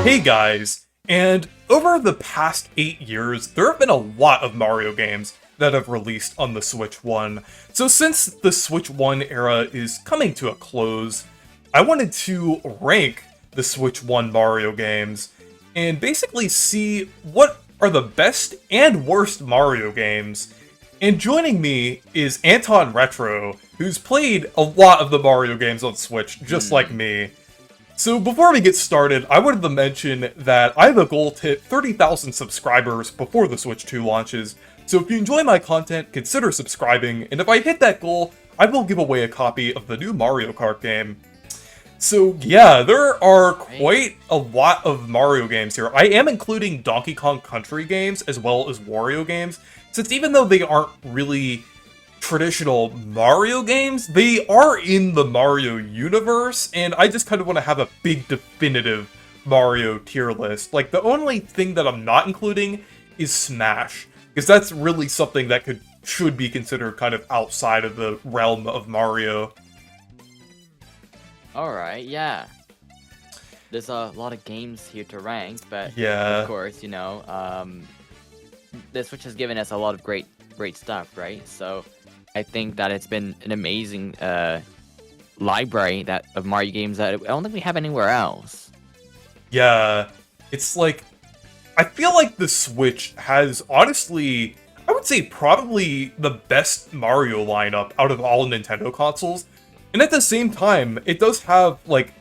Hey guys, and over the past 8 years, there have been a lot of Mario games that have released on the Switch 1. So since the Switch 1 era is coming to a close, I wanted to rank the Switch 1 Mario games and basically see what are the best and worst Mario games. And joining me is Anton Retro, who's played a lot of the Mario games on Switch, just like me. So before we get started, I wanted to mention that I have a goal to hit 30,000 subscribers before the Switch 2 launches, so if you enjoy my content, consider subscribing, and if I hit that goal, I will give away a copy of the new Mario Kart game. So yeah, there are quite a lot of Mario games here. I am including Donkey Kong Country games as well as Wario games, since even though they aren't really traditional Mario games, they are in the Mario universe, and I just kind of want to have a big definitive Mario tier list. Like, the only thing that I'm not including is Smash, because that's really something that should be considered kind of outside of the realm of Mario. Alright, yeah. There's a lot of games here to rank, but Yeah. of course, the Switch has given us a lot of great stuff, right? So I think that it's been an amazing library of Mario games that I don't think we have anywhere else. Yeah, it's like, I feel like the Switch has, honestly, I would say probably the best Mario lineup out of all Nintendo consoles. And at the same time, it does have, like,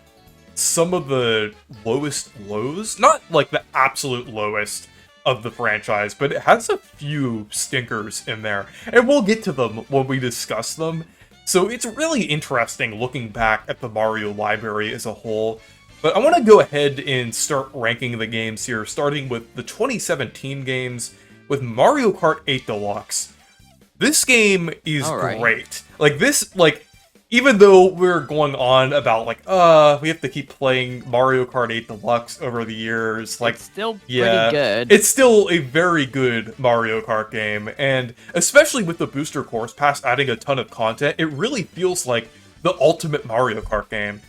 some of the lowest lows. Not, like, the absolute lowest of the franchise, but it has a few stinkers in there. And we'll get to them when we discuss them. So it's really interesting looking back at the Mario library as a whole. But I want to go ahead and start ranking the games here, starting with the 2017 games with Mario Kart 8 Deluxe. This game is great. Like, even though we're going on about, like, we have to keep playing Mario Kart 8 Deluxe over the years, like, it's still pretty good. It's still a very good Mario Kart game, and especially with the Booster Course Pass adding a ton of content, it really feels like the ultimate Mario Kart game.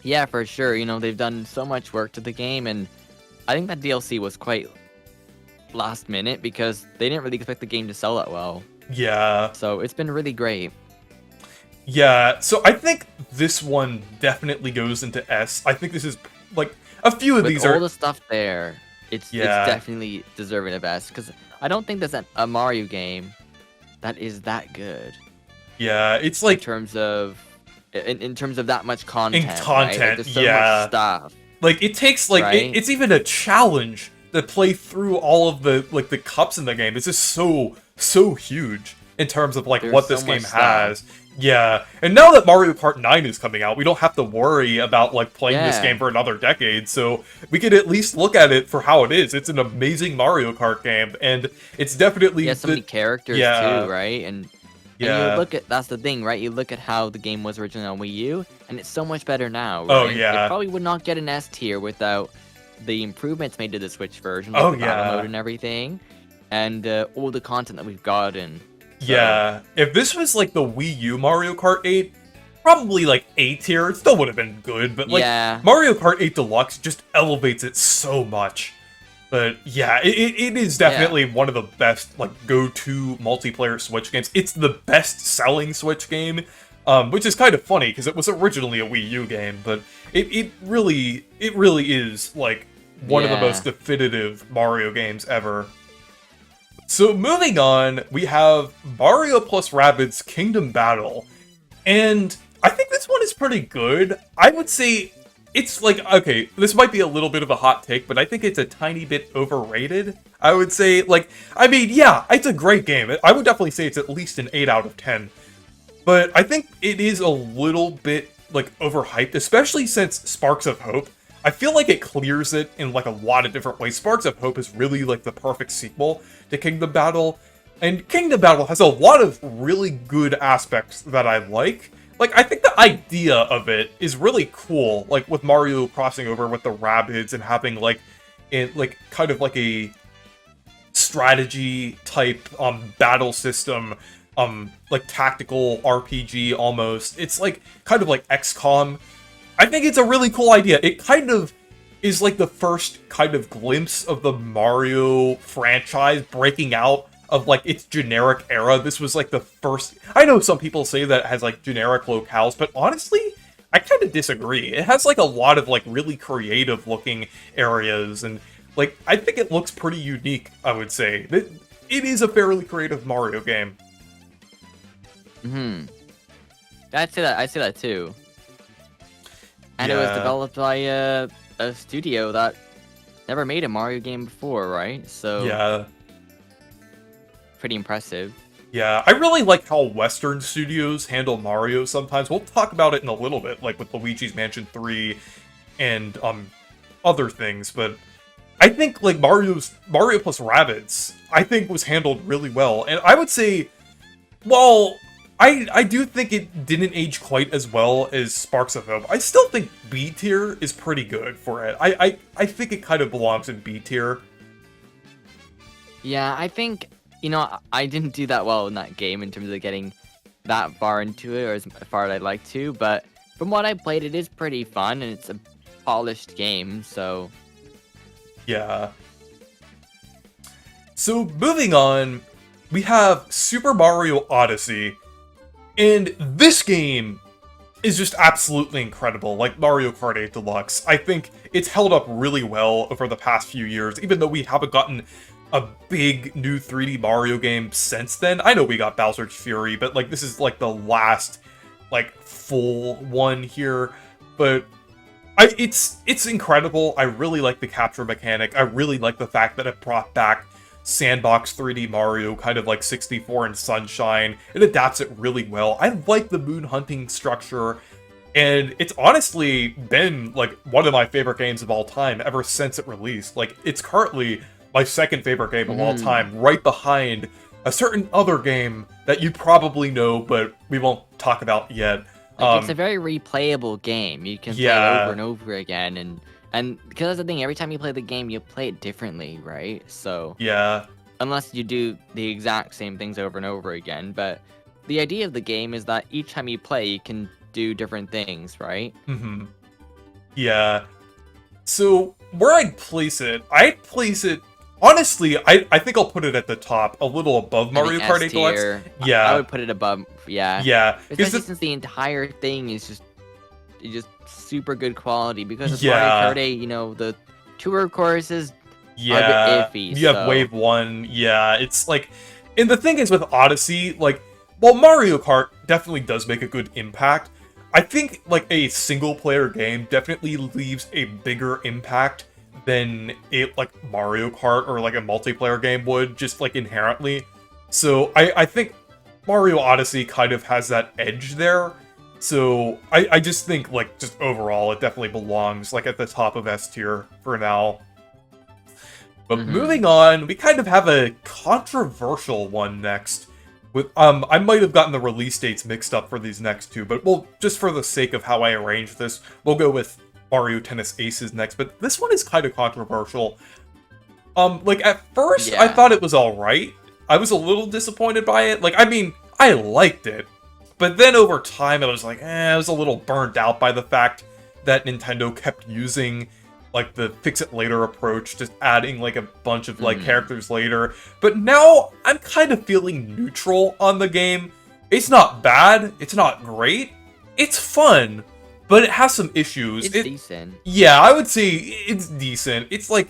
Yeah, for sure. They've done so much work to the game, and I think that DLC was quite last minute because they didn't really expect the game to sell that well. Yeah. So it's been really great. Yeah, so I think this one definitely goes into S. I think this is, like, a few of these are... With all the stuff there, it's definitely deserving of S, because I don't think there's a Mario game that is that good. Yeah, it's like... In terms of that much content, right? Like, there's so much stuff. Like, it takes, like, right? It's even a challenge to play through all of the, like, the cups in the game. It's just so huge in terms of, like, what this game has. Yeah, and now that Mario Kart 9 is coming out, we don't have to worry about, like, playing this game for another decade, so we could at least look at it for how it is. It's an amazing Mario Kart game, and it's definitely... Yeah, so many characters, too, right? And you look at... That's the thing, right? You look at how the game was originally on Wii U, and it's so much better now, right? Oh, yeah. It probably would not get an S tier without the improvements made to the Switch version, like the battle mode and everything, and all the content that we've gotten. So. Yeah, if this was like the Wii U Mario Kart 8, probably like A tier, it still would have been good, but like Mario Kart 8 Deluxe just elevates it so much. But yeah, it is definitely one of the best, like, go-to multiplayer Switch games. It's the best-selling Switch game, which is kind of funny because it was originally a Wii U game, but it really is like one of the most definitive Mario games ever. So moving on, we have Mario plus Rabbids Kingdom Battle, and I think this one is pretty good. I would say it's like, okay, this might be a little bit of a hot take, but I think it's a tiny bit overrated. I would say, like, I mean, yeah, it's a great game. I would definitely say it's at least an 8 out of 10. But I think it is a little bit, like, overhyped, especially since Sparks of Hope. I feel like it clears it in, like, a lot of different ways. Sparks of Hope is really, like, the perfect sequel to Kingdom Battle. And Kingdom Battle has a lot of really good aspects that I like. Like, I think the idea of it is really cool, like, with Mario crossing over with the Rabbids and having, like, kind of like a strategy type battle system, like tactical RPG almost. It's like kind of like XCOM, I think it's a really cool idea. It kind of is like the first kind of glimpse of the Mario franchise breaking out of like its generic era. This was like the first. I know some people say that it has like generic locales, but honestly, I kind of disagree. It has like a lot of like really creative looking areas, and like I think it looks pretty unique. I would say it is a fairly creative Mario game. I'd say that. I say that too. And it was developed by a studio that never made a Mario game before, right? So yeah, pretty impressive. Yeah, I really like how Western studios handle Mario sometimes. We'll talk about it in a little bit, like with Luigi's Mansion 3 and other things, but I think like Mario plus Rabbids, I think was handled really well. And I would say, well, I do think it didn't age quite as well as Sparks of Hope. I still think B tier is pretty good for it. I think it kind of belongs in B tier. Yeah, I think, you know, I didn't do that well in that game in terms of getting that far into it, or as far as I'd like to, but from what I played, it is pretty fun, and it's a polished game, so... Yeah. So, moving on, we have Super Mario Odyssey, and this game is just absolutely incredible, like Mario Kart 8 Deluxe. I think it's held up really well over the past few years, even though we haven't gotten a big new 3D Mario game since then. I know we got Bowser's Fury, but like this is like the last like full one here. But it's incredible. I really like the capture mechanic. I really like the fact that it brought back sandbox 3D Mario, kind of like 64 and Sunshine. It adapts it really well. I like the moon hunting structure, and it's honestly been like one of my favorite games of all time ever since it released. Like it's currently my second favorite game of all time, right behind a certain other game that you probably know, but we won't talk about yet. Like, it's a very replayable game. You can play it over and over again, and because that's the thing, every time you play the game, you play it differently, right? So yeah, unless you do the exact same things over and over again, but the idea of the game is that each time you play, you can do different things, right? Yeah. So where I'd place it, honestly, I think I'll put it at the top, a little above Mario Kart 8 Deluxe. Yeah. I would put it above, yeah. Yeah. Especially since the entire thing is just super good quality, because it's Mario Kart 8, you know, the tour courses are a bit iffy. You have Wave 1, yeah, it's like... And the thing is with Odyssey, like, while Mario Kart definitely does make a good impact, I think, like, a single-player game definitely leaves a bigger impact than like Mario Kart or like a multiplayer game would, just like inherently. So I think Mario Odyssey kind of has that edge there. So I just think like just overall it definitely belongs like at the top of S tier for now. But moving on, we kind of have a controversial one next. With I might have gotten the release dates mixed up for these next two, but we'll just for the sake of how I arranged this, we'll go with Mario Tennis Aces next, but this one is kind of controversial. Like, at first, I thought it was alright. I was a little disappointed by it. Like, I mean, I liked it. But then over time, I was like, I was a little burnt out by the fact that Nintendo kept using, like, the fix-it-later approach, just adding, like, a bunch of, like, characters later. But now, I'm kind of feeling neutral on the game. It's not bad. It's not great. It's fun. But it has some issues. It's decent. Yeah, I would say it's decent. It's like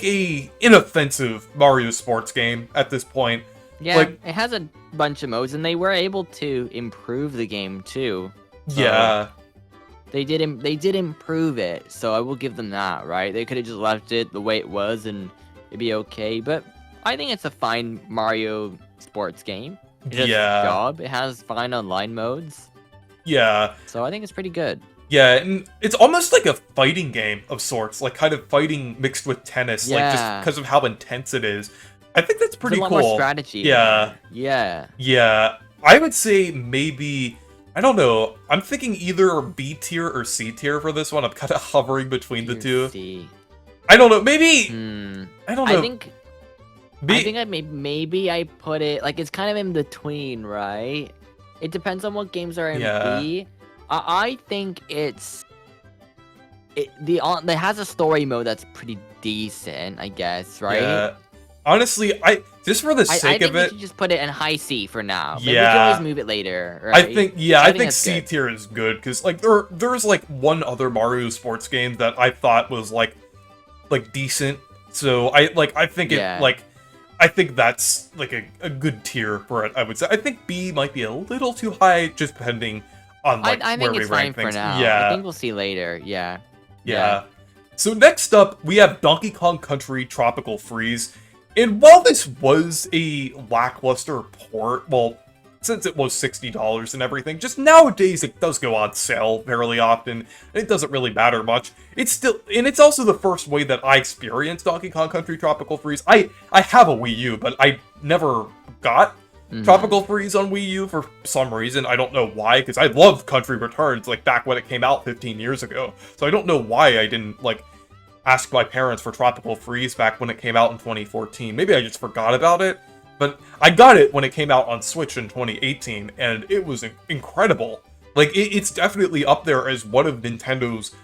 a inoffensive Mario sports game at this point. Yeah, like, it has a bunch of modes, and they were able to improve the game too. Yeah, they did improve it, so I will give them that. Right? They could have just left it the way it was, and it'd be okay. But I think it's a fine Mario sports game. It does its job. It has fine online modes. Yeah. So I think it's pretty good. Yeah, and it's almost like a fighting game of sorts, like kind of fighting mixed with tennis, like just because of how intense it is. I think that's pretty cool. There's a lot more strategy. Yeah. I would say maybe, I don't know. I'm thinking either B tier or C tier for this one. I'm kind of hovering between the two. C. I don't know. Maybe. I don't know. I think maybe I put it like it's kind of in between, right? It depends on what games are in B, I think it has a story mode that's pretty decent, I guess, right? Yeah. Honestly, just for the sake of it, I think we should just put it in high C for now. Yeah. Maybe we can always move it later, right? I think C tier is good because like there's like one other Mario sports game that I thought was like decent. So I think I think that's like a good tier for it. I would say I think B might be a little too high, just depending on like I where think we it's rank fine things. for now. Yeah. I think we'll see later. Yeah. Yeah. So next up, we have Donkey Kong Country Tropical Freeze. And while this was a lackluster port, well, since it was $60 and everything, just nowadays it does go on sale fairly often, and it doesn't really matter much. It's also the first way that I experienced Donkey Kong Country Tropical Freeze. I have a Wii U, but I never got Tropical Freeze on Wii U for some reason. I don't know why, because I loved Country Returns, like, back when it came out 15 years ago. So I don't know why I didn't, like, ask my parents for Tropical Freeze back when it came out in 2014. Maybe I just forgot about it. But I got it when it came out on Switch in 2018, and it was incredible. Like, it's definitely up there as one of Nintendo's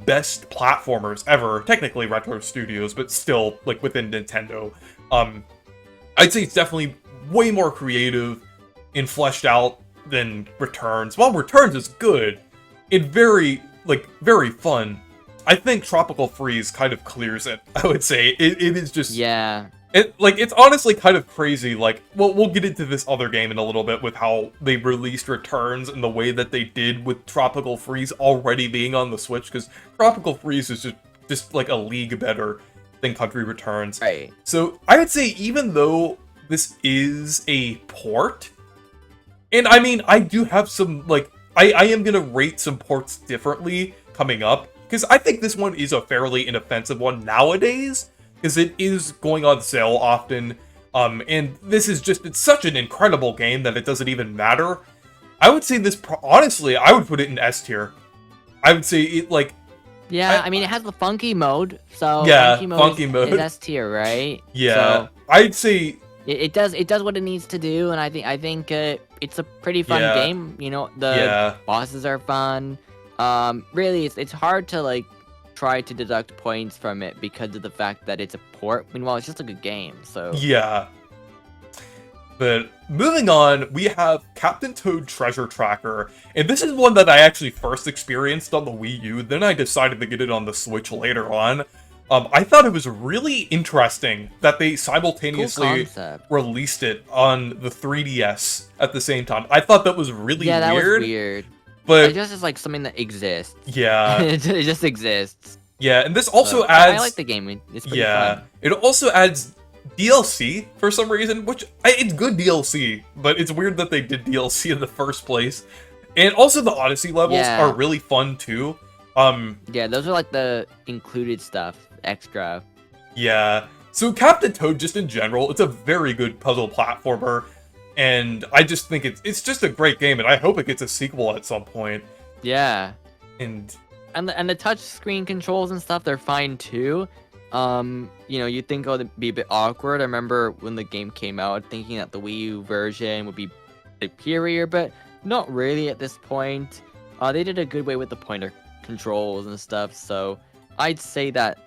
best platformers ever. Technically Retro Studios, but still, like, within Nintendo. I'd say it's definitely way more creative and fleshed out than Returns. While Returns is good, and very fun, I think Tropical Freeze kind of clears it, I would say. It is just... Yeah. It's honestly kind of crazy, like, well, we'll get into this other game in a little bit with how they released Returns and the way that they did with Tropical Freeze already being on the Switch, because Tropical Freeze is just like a league better than Country Returns. Right. So, I would say even though this is a port, and I mean, I do have some, like, I am gonna rate some ports differently coming up, because I think this one is a fairly inoffensive one nowadays, because it is going on sale often, and this is just, it's such an incredible game that it doesn't even matter. I would say this, honestly, I would put it in S tier. I would say it, like... Yeah, I mean, it has the funky mode, so yeah, funky mode is S tier, right? Yeah, so I'd say... It does what it needs to do, and I think it's a pretty fun game. You know, the bosses are fun. Really, it's hard to, like, try to deduct points from it because of the fact that it's a port. Meanwhile, it's just a good game, so... Yeah. But moving on, we have Captain Toad Treasure Tracker, and this is one that I actually first experienced on the Wii U, then I decided to get it on the Switch later on. I thought it was really interesting that they simultaneously released it on the 3DS at the same time. I thought that was really weird. Yeah, that was weird. But it just is like something that exists. Yeah. it just exists. Yeah, and this also adds... I like the game. It's pretty fun. It also adds DLC for some reason, which... it's good DLC, but it's weird that they did DLC in the first place. And also the Odyssey levels are really fun, too. Yeah, those are like the included stuff, extra. Yeah. So Captain Toad, just in general, it's a very good puzzle platformer. And I just think it's just a great game, and I hope it gets a sequel at some point. Yeah. And the touch screen controls and stuff, they're fine too. You know, you'd think it would be a bit awkward. I remember when the game came out thinking that the Wii U version would be superior, but not really at this point. They did a good way with the pointer controls and stuff, so I'd say that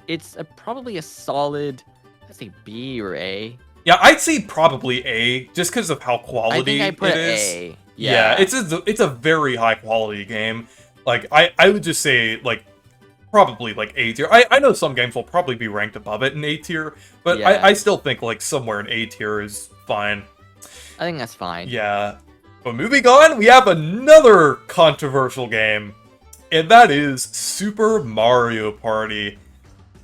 it's probably a solid, I'd say B or A. Yeah, I'd say probably A, just because of how quality I put it is. A. Yeah, it's a very high quality game. Like, I would just say, like, probably, like, A tier. I know some games will probably be ranked above it in A tier, but I still think, like, somewhere in A tier is fine. I think that's fine. Yeah. But moving on, we have another controversial game, and that is Super Mario Party.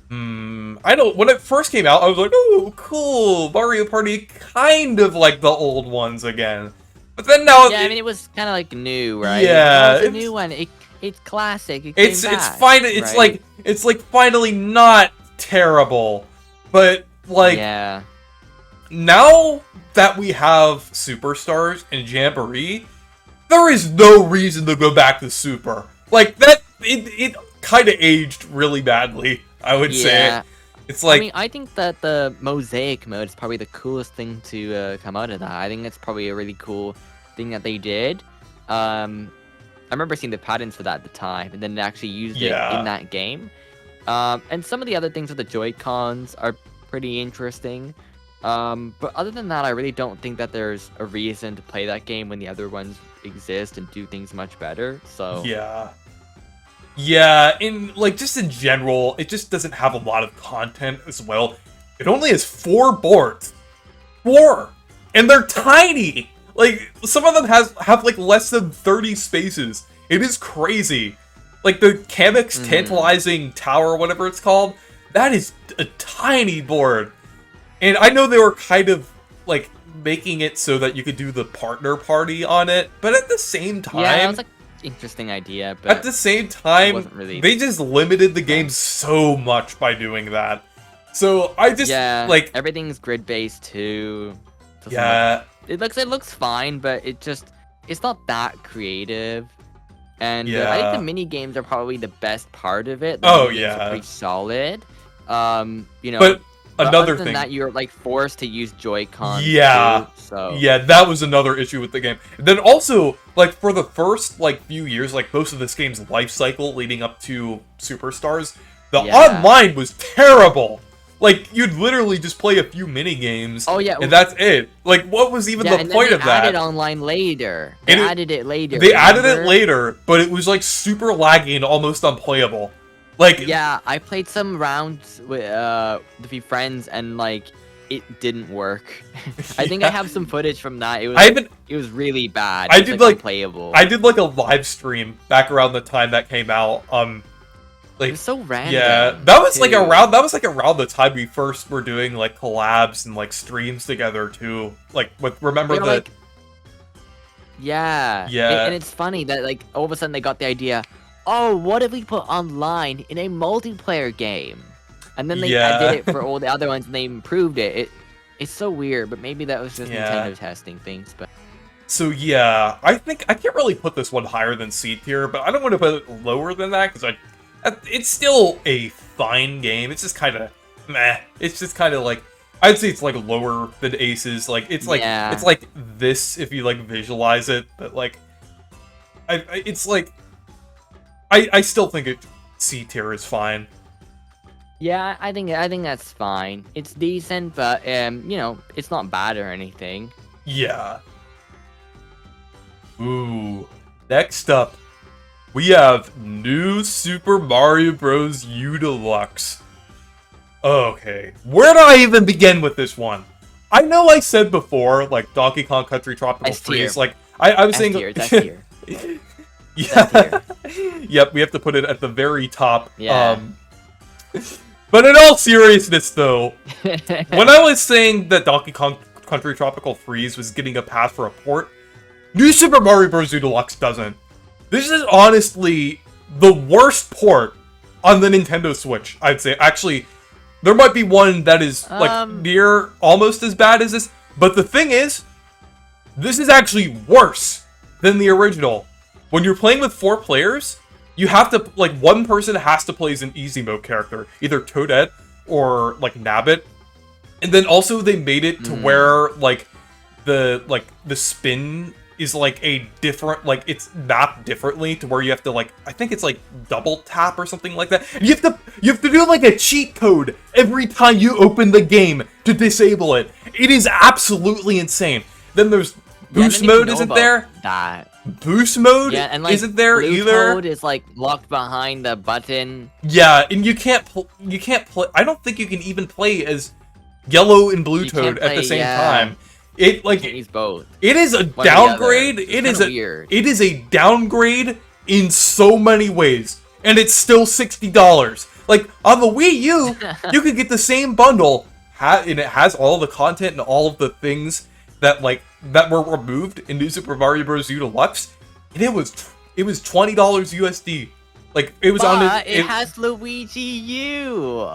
I know, when it first came out, I was like, oh, cool, Mario Party, kind of like the old ones again. But then now... Yeah, I mean, it was kind of like new, right? Yeah. It's a new one. It's classic. It's like finally not terrible. But, like... Yeah. Now that we have Superstars and Jamboree, there is no reason to go back to Super. Like, that... It kind of aged really badly, I would say. It's like... I mean, I think that the Mosaic mode is probably the coolest thing to come out of that. I think it's probably a really cool thing that they did. I remember seeing the patents for that at the time, and then they actually used it in that game. And some of the other things with the Joy-Cons are pretty interesting. But other than that, I really don't think that there's a reason to play that game when the other ones exist and do things much better. So yeah, just in general, it just doesn't have a lot of content as well. It only has 4 boards. 4! And they're tiny! Like, some of them have like less than 30 spaces. It is crazy. Like, the Kamek's Tantalizing Tower, whatever it's called, that is a tiny board. And I know they were kind of, like, making it so that you could do the partner party on it, but at the same time... Yeah, that was, like, an interesting idea, but... At the same time, they just limited the game so much by doing that. So, I just, like... everything's grid-based, too. Yeah. It looks fine, but it's not that creative. And I think the mini games are probably the best part of it. The mini games are pretty solid. You know, but another other than thing that, you're like forced to use Joy-Cons. Yeah. Too, so yeah, that was another issue with the game. And then also, like, for the first like few years, like most of this game's life cycle leading up to Superstars, the online was terrible. Like, you'd literally just play a few mini games. Oh yeah, and that's it. Like, what was even the point of that? They added online later. They added it later. They added it later, but it was like super laggy and almost unplayable. Like, yeah, I played some rounds with a few friends, and like it didn't work. I think I have some footage from that. It was really bad. I did like unplayable. I did like a live stream back around the time that came out. Like, it was so random. Yeah, that was like around the time we first were doing like collabs and like streams together too. Like with yeah. And it's funny that like all of a sudden they got the idea, oh, what if we put online in a multiplayer game? And then they did it for all the other ones and they improved it. It's so weird, but maybe that was just Nintendo testing things. But so yeah, I think I can't really put this one higher than C tier, but I don't want to put it lower than that because it's still a fine game. It's just kind of meh. It's just kind of like, I'd say it's like lower than Aces. Like it's like it's like this if you like visualize it, but like it's like I still think C tier is fine. Yeah, I think that's fine. It's decent, but you know, it's not bad or anything. Yeah. Ooh. Next up, we have New Super Mario Bros. U Deluxe. Okay, where do I even begin with this one? I know I said before, like, Donkey Kong Country Tropical Freeze, like, I was saying... That's tier. Yeah. Yep, we have to put it at the very top. Yeah. But in all seriousness, though, when I was saying that Donkey Kong Country Tropical Freeze was getting a pass for a port, New Super Mario Bros. U Deluxe doesn't. This is honestly the worst port on the Nintendo Switch, I'd say. Actually, there might be one that is, like, near almost as bad as this. But the thing is, this is actually worse than the original. When you're playing with 4 players, you have to, like, one person has to play as an easy mode character. Either Toadette or, like, Nabbit. And then also they made it to where, like, the spin is like a different, like, it's mapped differently to where you have to, like, I think it's like double tap or something like that. And you have to do like a cheat code every time you open the game to disable it. It is absolutely insane. Then there's boost mode isn't there. Boost mode isn't there either. Mode is like locked behind the button. Yeah, and you can't play. I don't think you can even play as Yellow and Blue Toad at the same time. It like both. It is a downgrade. It is a downgrade in so many ways, and it's still $60. Like on the Wii U, you could get the same bundle, and it has all the content and all of the things that were removed in New Super Mario Bros. U Deluxe, and it was $20 USD. Like it was it has Luigi U.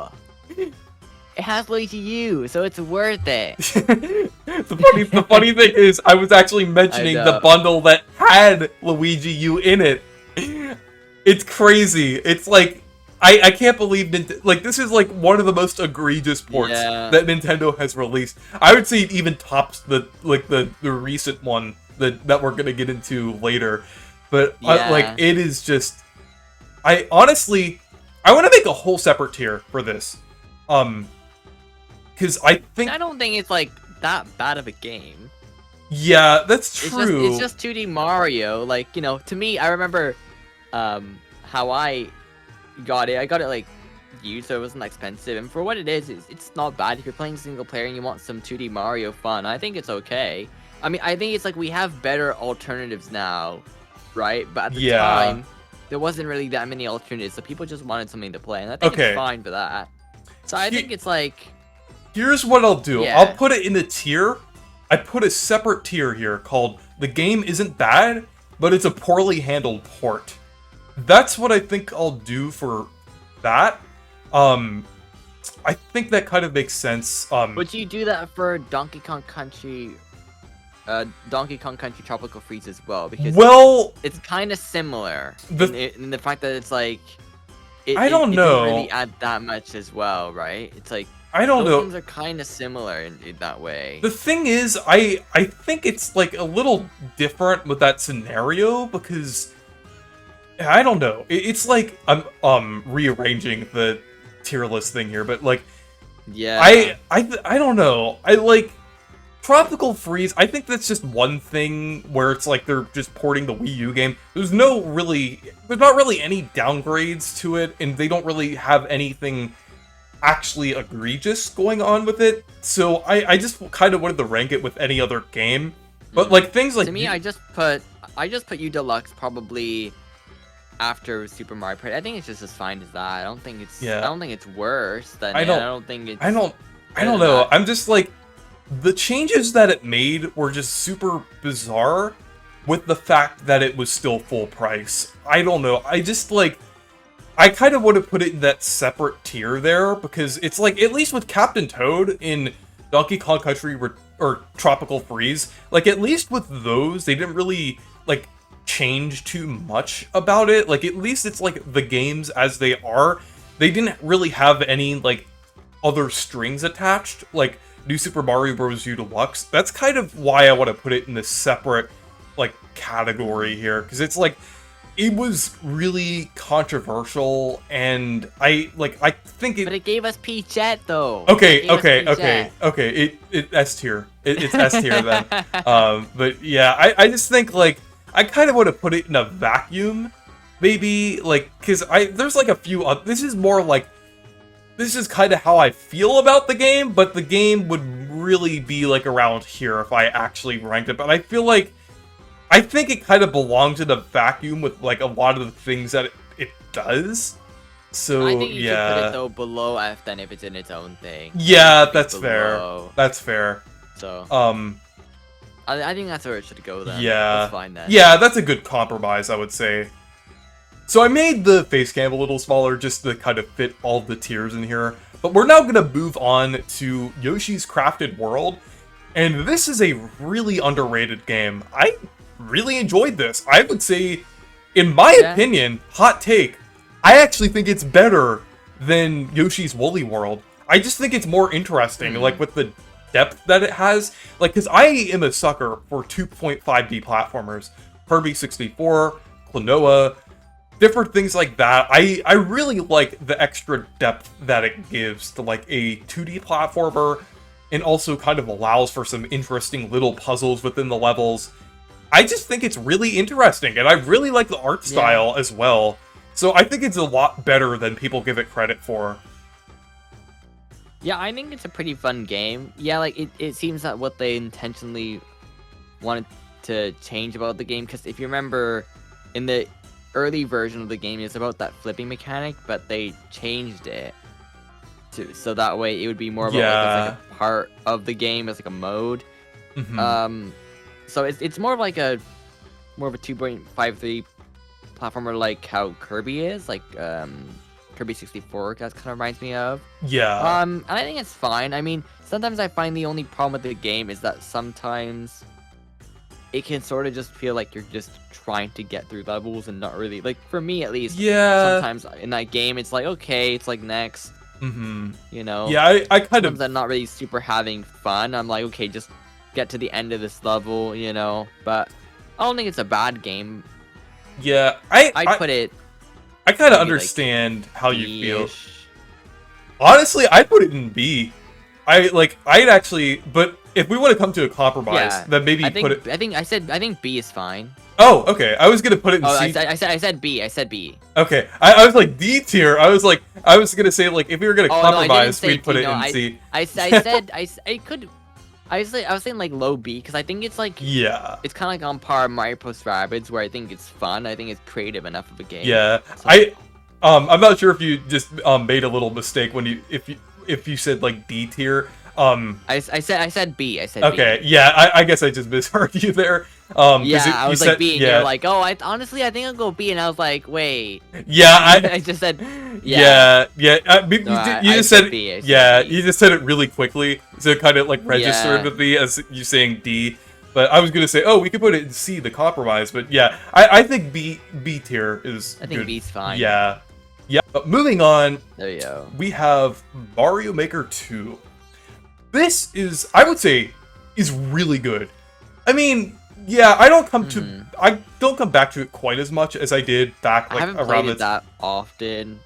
It has Luigi U, so it's worth it. The funny thing is, I was actually mentioning the bundle that had Luigi U in it. It's crazy. It's like, I can't believe this is like one of the most egregious ports that Nintendo has released. I would say it even tops the recent one that we're gonna get into later. But Yeah. like, it is just. I honestly, I want to make a whole separate tier for this, because I think I don't think it's like that bad of a game. Yeah, that's true. It's just 2D Mario. Like, you know, to me, I remember how I got it. I got it like used, so it wasn't expensive. And for what it is, it's not bad. If you're playing single player and you want some 2D Mario fun, I think it's okay. I mean, I think it's like we have better alternatives now, right? But at the time, there wasn't really that many alternatives, so people just wanted something to play, and I think it's fine for that. So I think it's like... Here's what I'll do. Yeah. I'll put it in a tier. I put a separate tier here called The Game Isn't Bad, but It's a Poorly Handled Port. That's what I think I'll do for that. I think that kind of makes sense. Would you do that for Donkey Kong Country Tropical Freeze as well? Because it's kind of similar in the fact that it's like it didn't really add that much as well, right? It's like I don't know. Things are kind of similar in that way. The thing is, I think it's like a little different with that scenario because I don't know. It's like I'm rearranging the tier list thing here, but like I don't know. I like Tropical Freeze. I think that's just one thing where it's like they're just porting the Wii U game. There's not really any downgrades to it, and they don't really have anything actually egregious going on with it, so I just kind of wanted to rank it with any other game. But like things like to me, I just put U Deluxe probably after Super Mario Party. I think it's just as fine as that. I don't think it's worse than I don't know. I'm just like, the changes that it made were just super bizarre with the fact that it was still full price. I don't know. I just like, I kind of want to put it in that separate tier there because it's like, at least with Captain Toad in Donkey Kong Country or Tropical Freeze, like at least with those, they didn't really like change too much about it. Like at least it's like the games as they are. They didn't really have any like other strings attached, like New Super Mario Bros. U Deluxe. That's kind of why I want to put it in this separate like category here, because it's like, it was really controversial, and I think it. But it gave us Peachette though. Okay. It S tier. It's S tier then. But yeah, I just think like I kind of want to put it in a vacuum, maybe like because there's like a few. This is more like, this is kind of how I feel about the game, but the game would really be like around here if I actually ranked it. But I feel like, I think it kind of belongs in a vacuum with like a lot of the things that it does. So I think you should put it though below F then if it's in its own thing. Yeah, that's fair. That's fair. So I think that's where it should go then. Yeah, that's fine then. Yeah, that's a good compromise, I would say. So I made the face cam a little smaller just to kind of fit all the tiers in here. But we're now gonna move on to Yoshi's Crafted World, and this is a really underrated game. I really enjoyed this. I would say, in my opinion, hot take, I actually think it's better than Yoshi's Woolly World. I just think it's more interesting, like with the depth that it has. Like, because I am a sucker for 2.5D platformers. Kirby 64, Klonoa, different things like that. I really like the extra depth that it gives to like a 2D platformer, and also kind of allows for some interesting little puzzles within the levels. I just think it's really interesting, and I really like the art style as well. So I think it's a lot better than people give it credit for. Yeah, I think it's a pretty fun game. Yeah, like it seems that what they intentionally wanted to change about the game, because if you remember, in the early version of the game, it's about that flipping mechanic, but they changed it so that way it would be more about like a part of the game as like a mode. So it's more of like a 2.53 platformer, like how Kirby is, like Kirby 64. That kind of reminds me of. Yeah. And I think it's fine. I mean, sometimes I find the only problem with the game is that sometimes it can sort of just feel like you're just trying to get through levels and not really, like for me at least. Yeah. Sometimes in that game, it's like, okay, it's like next. You know. Yeah, I kind of. I'm not really super having fun. I'm like, okay, just get to the end of this level, you know. But I don't think it's a bad game. Yeah, I'd put it. I kind of Maybe, understand how you feel. B-ish. Honestly, I'd put it in B. I'd actually, but if we want to come to a compromise, then maybe put it. I think B is fine. Oh, okay. I was gonna put it in C. I said B. I said B. Okay, I was like D tier. I was gonna say like if we were gonna compromise, we'd put it in C. I said I could. I was saying like low B because I think it's like yeah, it's kind of like on par with Mario Plus Rabbids where I think it's fun. I think it's creative enough of a game. Yeah, so, I'm not sure if you just made a little mistake when if you said like D tier. I said B. I said okay, B. yeah. I guess I just misheard you there. Yeah, I was like B, and you're like, oh, honestly, I think I'll go B, and I was like, wait. Yeah, I just said, yeah. Yeah. You just said B. You just said it really quickly, so it kind of like registered with me as you saying D. But I was gonna say, oh, we could put it in C, the compromise. But yeah, I think B tier is. I think good. B's fine. Yeah. But moving on. There you go. We have Mario Maker 2. This is, I would say, is really good. I mean, yeah, I don't come back to it quite as much as I did back like I haven't around played it that often.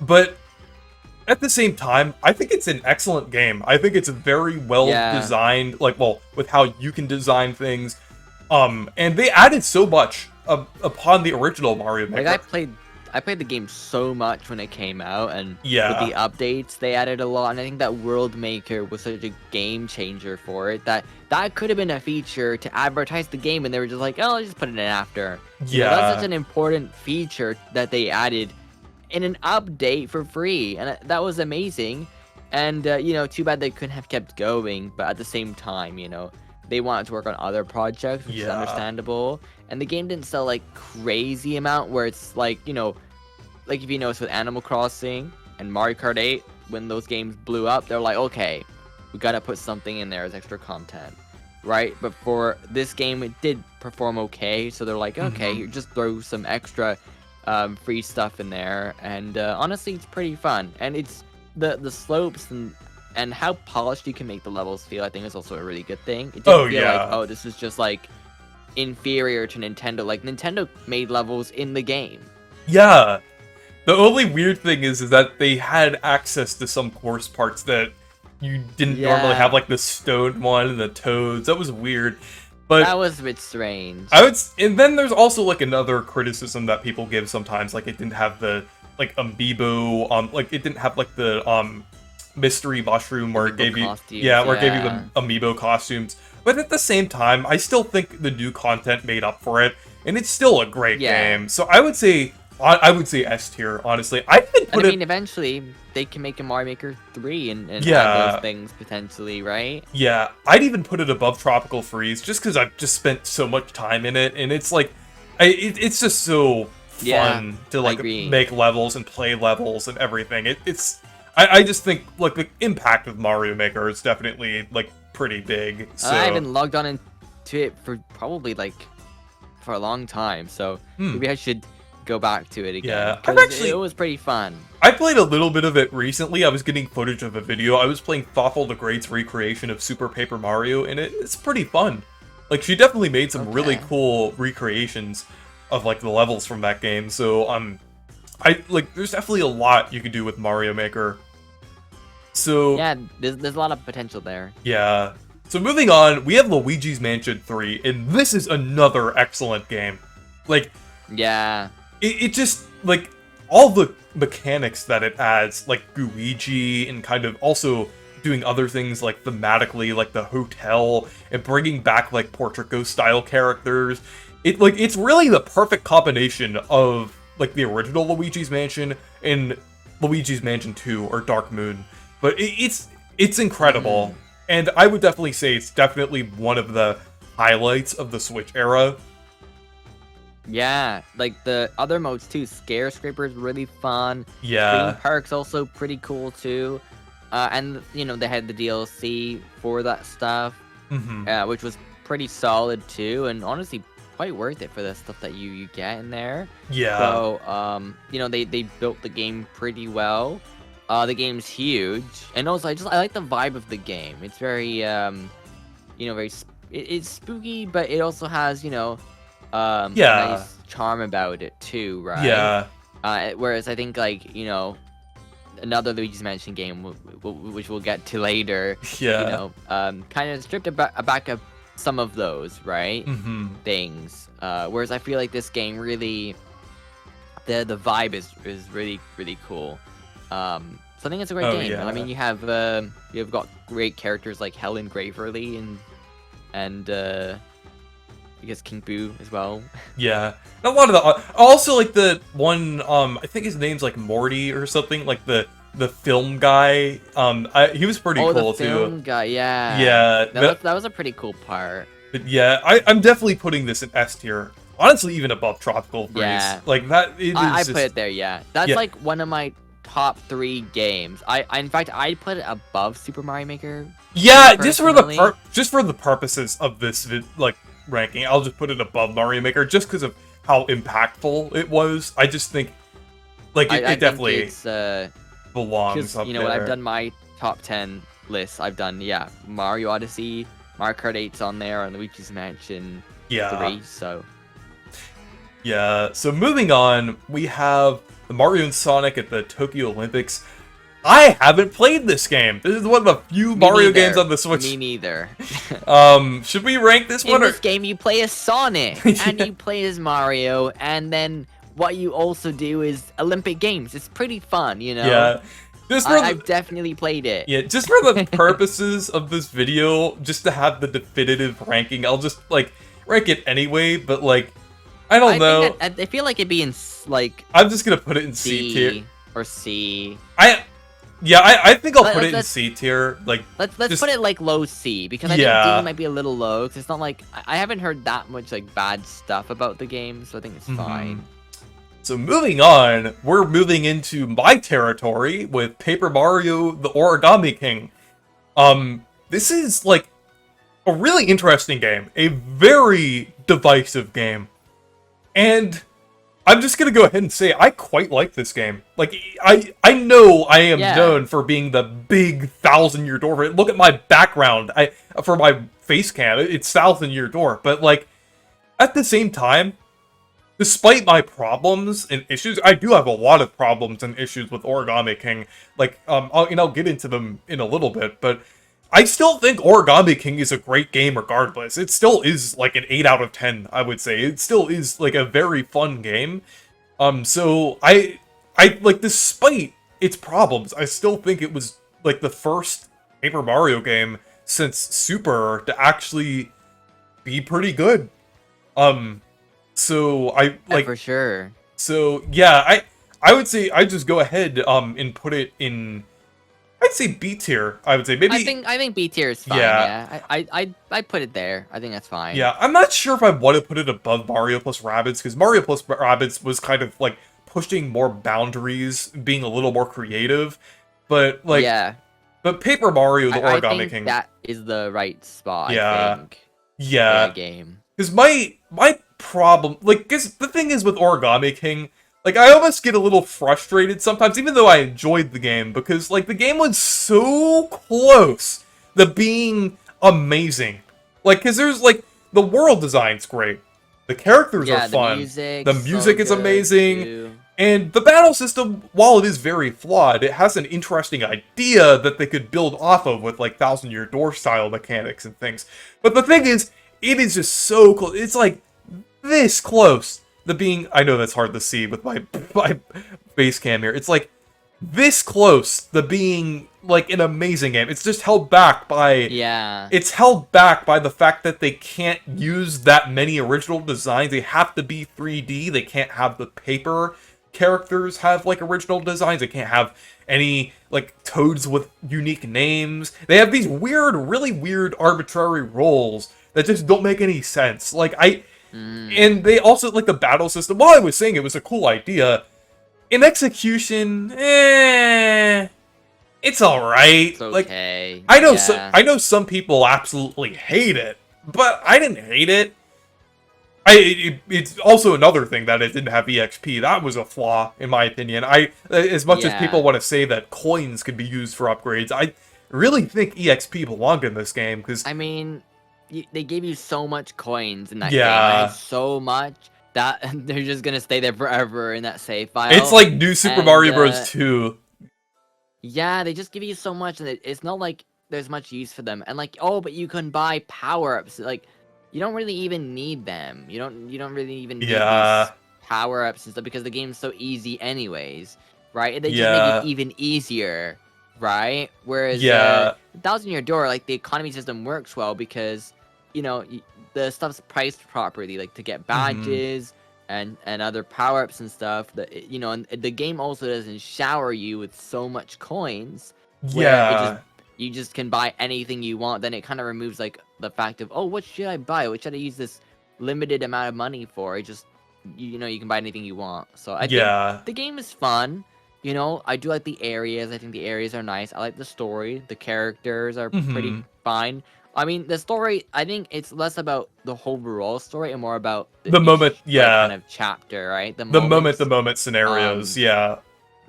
But at the same time, I think it's an excellent game. I think it's very well designed, with how you can design things. And they added so much upon the original Mario Maker. Like I played the game so much when it came out, and with the updates, they added a lot. And I think that World Maker was such a game changer for it that could have been a feature to advertise the game, and they were just like, oh, let's just put it in after. Yeah, that's such an important feature that they added in an update for free, and that was amazing. And too bad they couldn't have kept going, but at the same time, they wanted to work on other projects, which is understandable. And the game didn't sell like crazy amount, where it's like, like if you notice with Animal Crossing and Mario Kart 8, when those games blew up, they're like, okay, we gotta put something in there as extra content, right? But for this game, it did perform okay, so they're like, okay, you just throw some extra free stuff in there, and honestly, it's pretty fun. And it's the slopes and how polished you can make the levels feel, I think is also a really good thing. It didn't feel like, oh, this is just like inferior to Nintendo. Like, Nintendo made levels in the game. Yeah. The only weird thing is that they had access to some course parts that you didn't normally have, like the stone one and the toads. That was weird. But that was a bit strange. And then there's also like another criticism that people give sometimes, like it didn't have the like amiibo, like it didn't have like the mystery mushroom where it gave you where it gave you the amiibo costumes. But at the same time, I still think the new content made up for it, and it's still a great game. So I would say S tier, honestly. I mean, eventually they can make a Mario Maker 3 and add those things potentially, right? Yeah, I'd even put it above Tropical Freeze just because I've just spent so much time in it, and it's like, it's just so fun to like make levels and play levels and everything. I just think like the impact of Mario Maker is definitely like pretty big. So I haven't logged on into it for probably like for a long time, so maybe I should go back to it again. Yeah, it was pretty fun. I played a little bit of it recently. I was getting footage of a video. I was playing Thoughtful the Great's recreation of Super Paper Mario, and it's pretty fun. Like, she definitely made some really cool recreations of like the levels from that game. So there's definitely a lot you could do with Mario Maker. So yeah, there's a lot of potential there. Yeah. So moving on, we have Luigi's Mansion 3, and this is another excellent game. Like, yeah, it just like all the mechanics that it adds, like Luigi, and kind of also doing other things like thematically, like the hotel, and bringing back like Portico style characters. It's really the perfect combination of like the original Luigi's Mansion and Luigi's Mansion 2 or Dark Moon. But it's incredible, and I would definitely say it's definitely one of the highlights of the Switch era. Yeah, like the other modes too. Scare Scraper is really fun. Yeah. Theme Park's also pretty cool too. And they had the DLC for that stuff, which was pretty solid too, and honestly quite worth it for the stuff that you get in there. Yeah. So they built the game pretty well. The game's huge, and also I like the vibe of the game. It's very it's spooky, but it also has Yeah. nice charm about it too, right? Yeah. Whereas I think like another Luigi's Mansion game, which we'll get to later, Yeah. kind of stripped back of some of those, right? Things. Whereas I feel like this game really, the vibe is really really cool. So I think it's a great game. Yeah. I mean, you've got great characters like Helen Graverly and I guess King Boo as well. Yeah, a lot of the also like the one I think his name's like Morty or something, like the film guy. He was pretty cool the film too. Guy, yeah. Yeah, that was a pretty cool part. But yeah, I'm definitely putting this in S tier. Honestly, even above Tropical Freeze. Yeah. Like that. I put it there. Yeah, that's like one of my top 3 games. In fact I put it above Super Mario Maker. Yeah, just for the purposes of this ranking, I'll just put it above Mario Maker just because of how impactful it was. I just think like it definitely belongs up there. When I've done my top 10 lists, I've done Mario Odyssey, Mario Kart 8's on there, and Luigi's Mansion 3. So yeah. So moving on, we have the Mario and Sonic at the Tokyo Olympics. I haven't played this game. This is one of the few Mario games on the Switch. Me neither. Should we rank this one? In this game, you play as Sonic, and you play as Mario, and then what you also do is Olympic Games. It's pretty fun, Yeah. I've definitely played it. Yeah, just for the purposes of this video, just to have the definitive ranking, I'll just, rank it anyway, but, I don't know. I feel like it'd be in, I'm just gonna put it in C tier. Or C. I think I'll put it in C tier. Let's put it low C, because I think D might be a little low, because it's not I haven't heard that much bad stuff about the game, so I think it's fine. So moving on, we're moving into my territory with Paper Mario: The Origami King. This is a really interesting game, a very divisive game, and I'm just gonna go ahead and say I quite like this game. I know I am known for being the big 1,000-year door. Look at my background. For my face cam, it's 1,000-year door. But at the same time, despite my problems and issues, I do have a lot of problems and issues with Origami King. I'll get into them in a little bit, but I still think Origami King is a great game regardless. It still is an 8 out of 10, I would say. It still is a very fun game. So I despite its problems, I still think it was the first Paper Mario game since Super to actually be pretty good. So for sure. So yeah, I would say I just go ahead and put it in, I'd say B tier. I would say maybe. I think B tier is fine. Yeah. I put it there. I think that's fine. Yeah, I'm not sure if I want to put it above Mario plus Rabbids, because Mario plus Rabbids was kind of pushing more boundaries, being a little more creative. But but Paper Mario: The Origami King. I think that is the right spot. Yeah. I think, yeah. For the game. Because my problem, because the thing is with Origami King. I almost get a little frustrated sometimes, even though I enjoyed the game, because, the game was so close to being amazing. Because there's, the world design's great. The characters are fun. The music is amazing. Too. And the battle system, while it is very flawed, it has an interesting idea that they could build off of with, 1,000-year door style mechanics and things. But the thing is, it is just so close. It's, this close. I know that's hard to see with my base cam here. It's this close to being an amazing game. It's just held back by It's held back by the fact that they can't use that many original designs. They have to be 3D. They can't have the paper characters have original designs. They can't have any toads with unique names. They have these really weird arbitrary roles that just don't make any sense. And they also, the battle system, while I was saying it was a cool idea, in execution, it's alright. It's okay. I know some people absolutely hate it, but I didn't hate it. It's also another thing that it didn't have EXP. That was a flaw, in my opinion. As much as people want to say that coins could be used for upgrades, I really think EXP belonged in this game, because... I mean... they gave you so much coins in that game. Yeah. So much that they're just gonna stay there forever in that save file. It's like New Super Mario Bros. 2. Yeah, they just give you so much, and it's not like there's much use for them. And like, oh, but you can buy power-ups. Like, you don't really even need them. You don't really even need these power-ups and stuff because the game's so easy anyways, right? And they just make it even easier, right? Whereas Thousand Year Door, like the economy system works well because, you know, the stuff's priced properly, like to get badges and other power-ups and stuff. That, you know, and the game also doesn't shower you with so much coins. Where you just can buy anything you want. Then it kind of removes like the fact of, oh, what should I buy? What should I use this limited amount of money for? It just, you know, you can buy anything you want. So I think the game is fun. You know, I do like the areas. I think the areas are nice. I like the story. The characters are pretty fine. I mean, the story, I think it's less about the overall story and more about the moment, kind of chapter, right? The moment scenarios,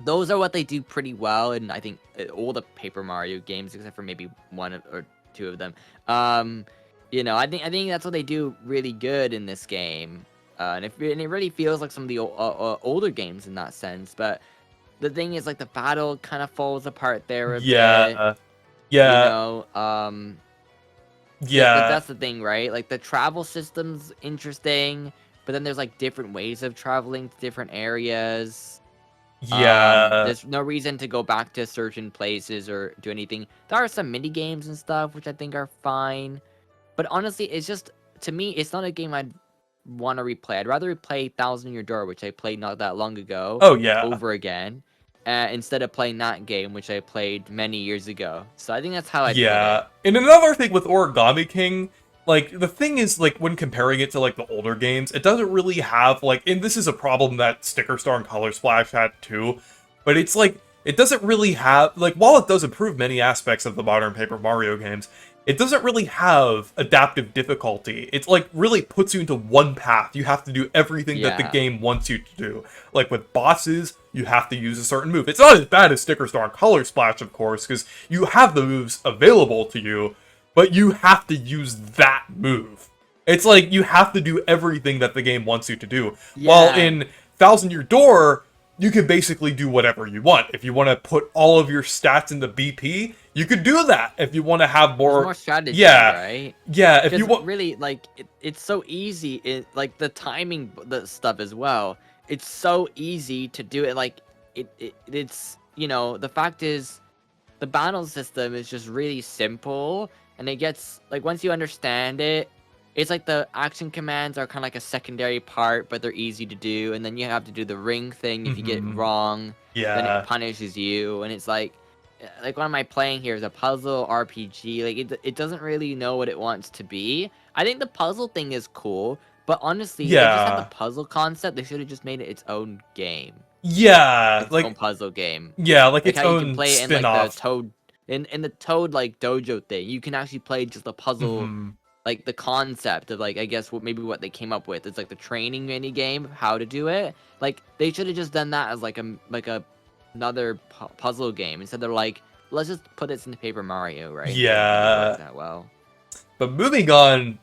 Those are what they do pretty well, and I think all the Paper Mario games, except for maybe one or two of them. You know, I think that's what they do really good in this game, and it really feels like some of the older games in that sense. But the thing is, like, the battle kind of falls apart there a bit. You know, that's the thing, right? Like, the travel system's interesting, but then there's like different ways of traveling to different areas. There's no reason to go back to certain places or do anything. There are some mini games and stuff which I think are fine, but honestly, it's just, to me, it's not a game I'd want to replay. I'd rather replay Thousand Year Door, which I played not that long ago, over again, instead of playing that game, which I played many years ago. So I think that's how I put it. And another thing with Origami King, like, the thing is, like, when comparing it to, like, the older games, it doesn't really have, like, and this is a problem that Sticker Star and Color Splash had, too, but it's, like, it doesn't really have, like, while it does improve many aspects of the modern Paper Mario games, it doesn't really have adaptive difficulty. It's, like, really puts you into one path. You have to do everything that the game wants you to do. Like, with bosses, you have to use a certain move. It's not as bad as Sticker Star and Color Splash, of course, because you have the moves available to you, but you have to use that move. It's like, you have to do everything that the game wants you to do. While in Thousand Year Door, you can basically do whatever you want. If you want to put all of your stats into BP, you could do that. If you want to have more strategy, right? Yeah, if you want, really, like, it's so easy. Like, the timing, the stuff as well. It's so easy to do it. Like, it's, you know, the fact is, the battle system is just really simple. And it gets, like, once you understand it, it's like the action commands are kind of like a secondary part, but they're easy to do. And then you have to do the ring thing. If you get it wrong, then it punishes you. And it's like what am I playing here? Is a puzzle RPG. Like, it doesn't really know what it wants to be. I think the puzzle thing is cool, but honestly, they just had the puzzle concept. They should have just made it its own game. Its own puzzle game. Yeah, like its how own you can play it in, like, the Toad. In the Toad, like, dojo thing, you can actually play just the puzzle, like, the concept of, like, I guess maybe what they came up with. It's like the training mini game of how to do it. Like, they should have just done that as another puzzle game instead. They're like, let's just put this into Paper Mario, right? Yeah. That well. But moving on,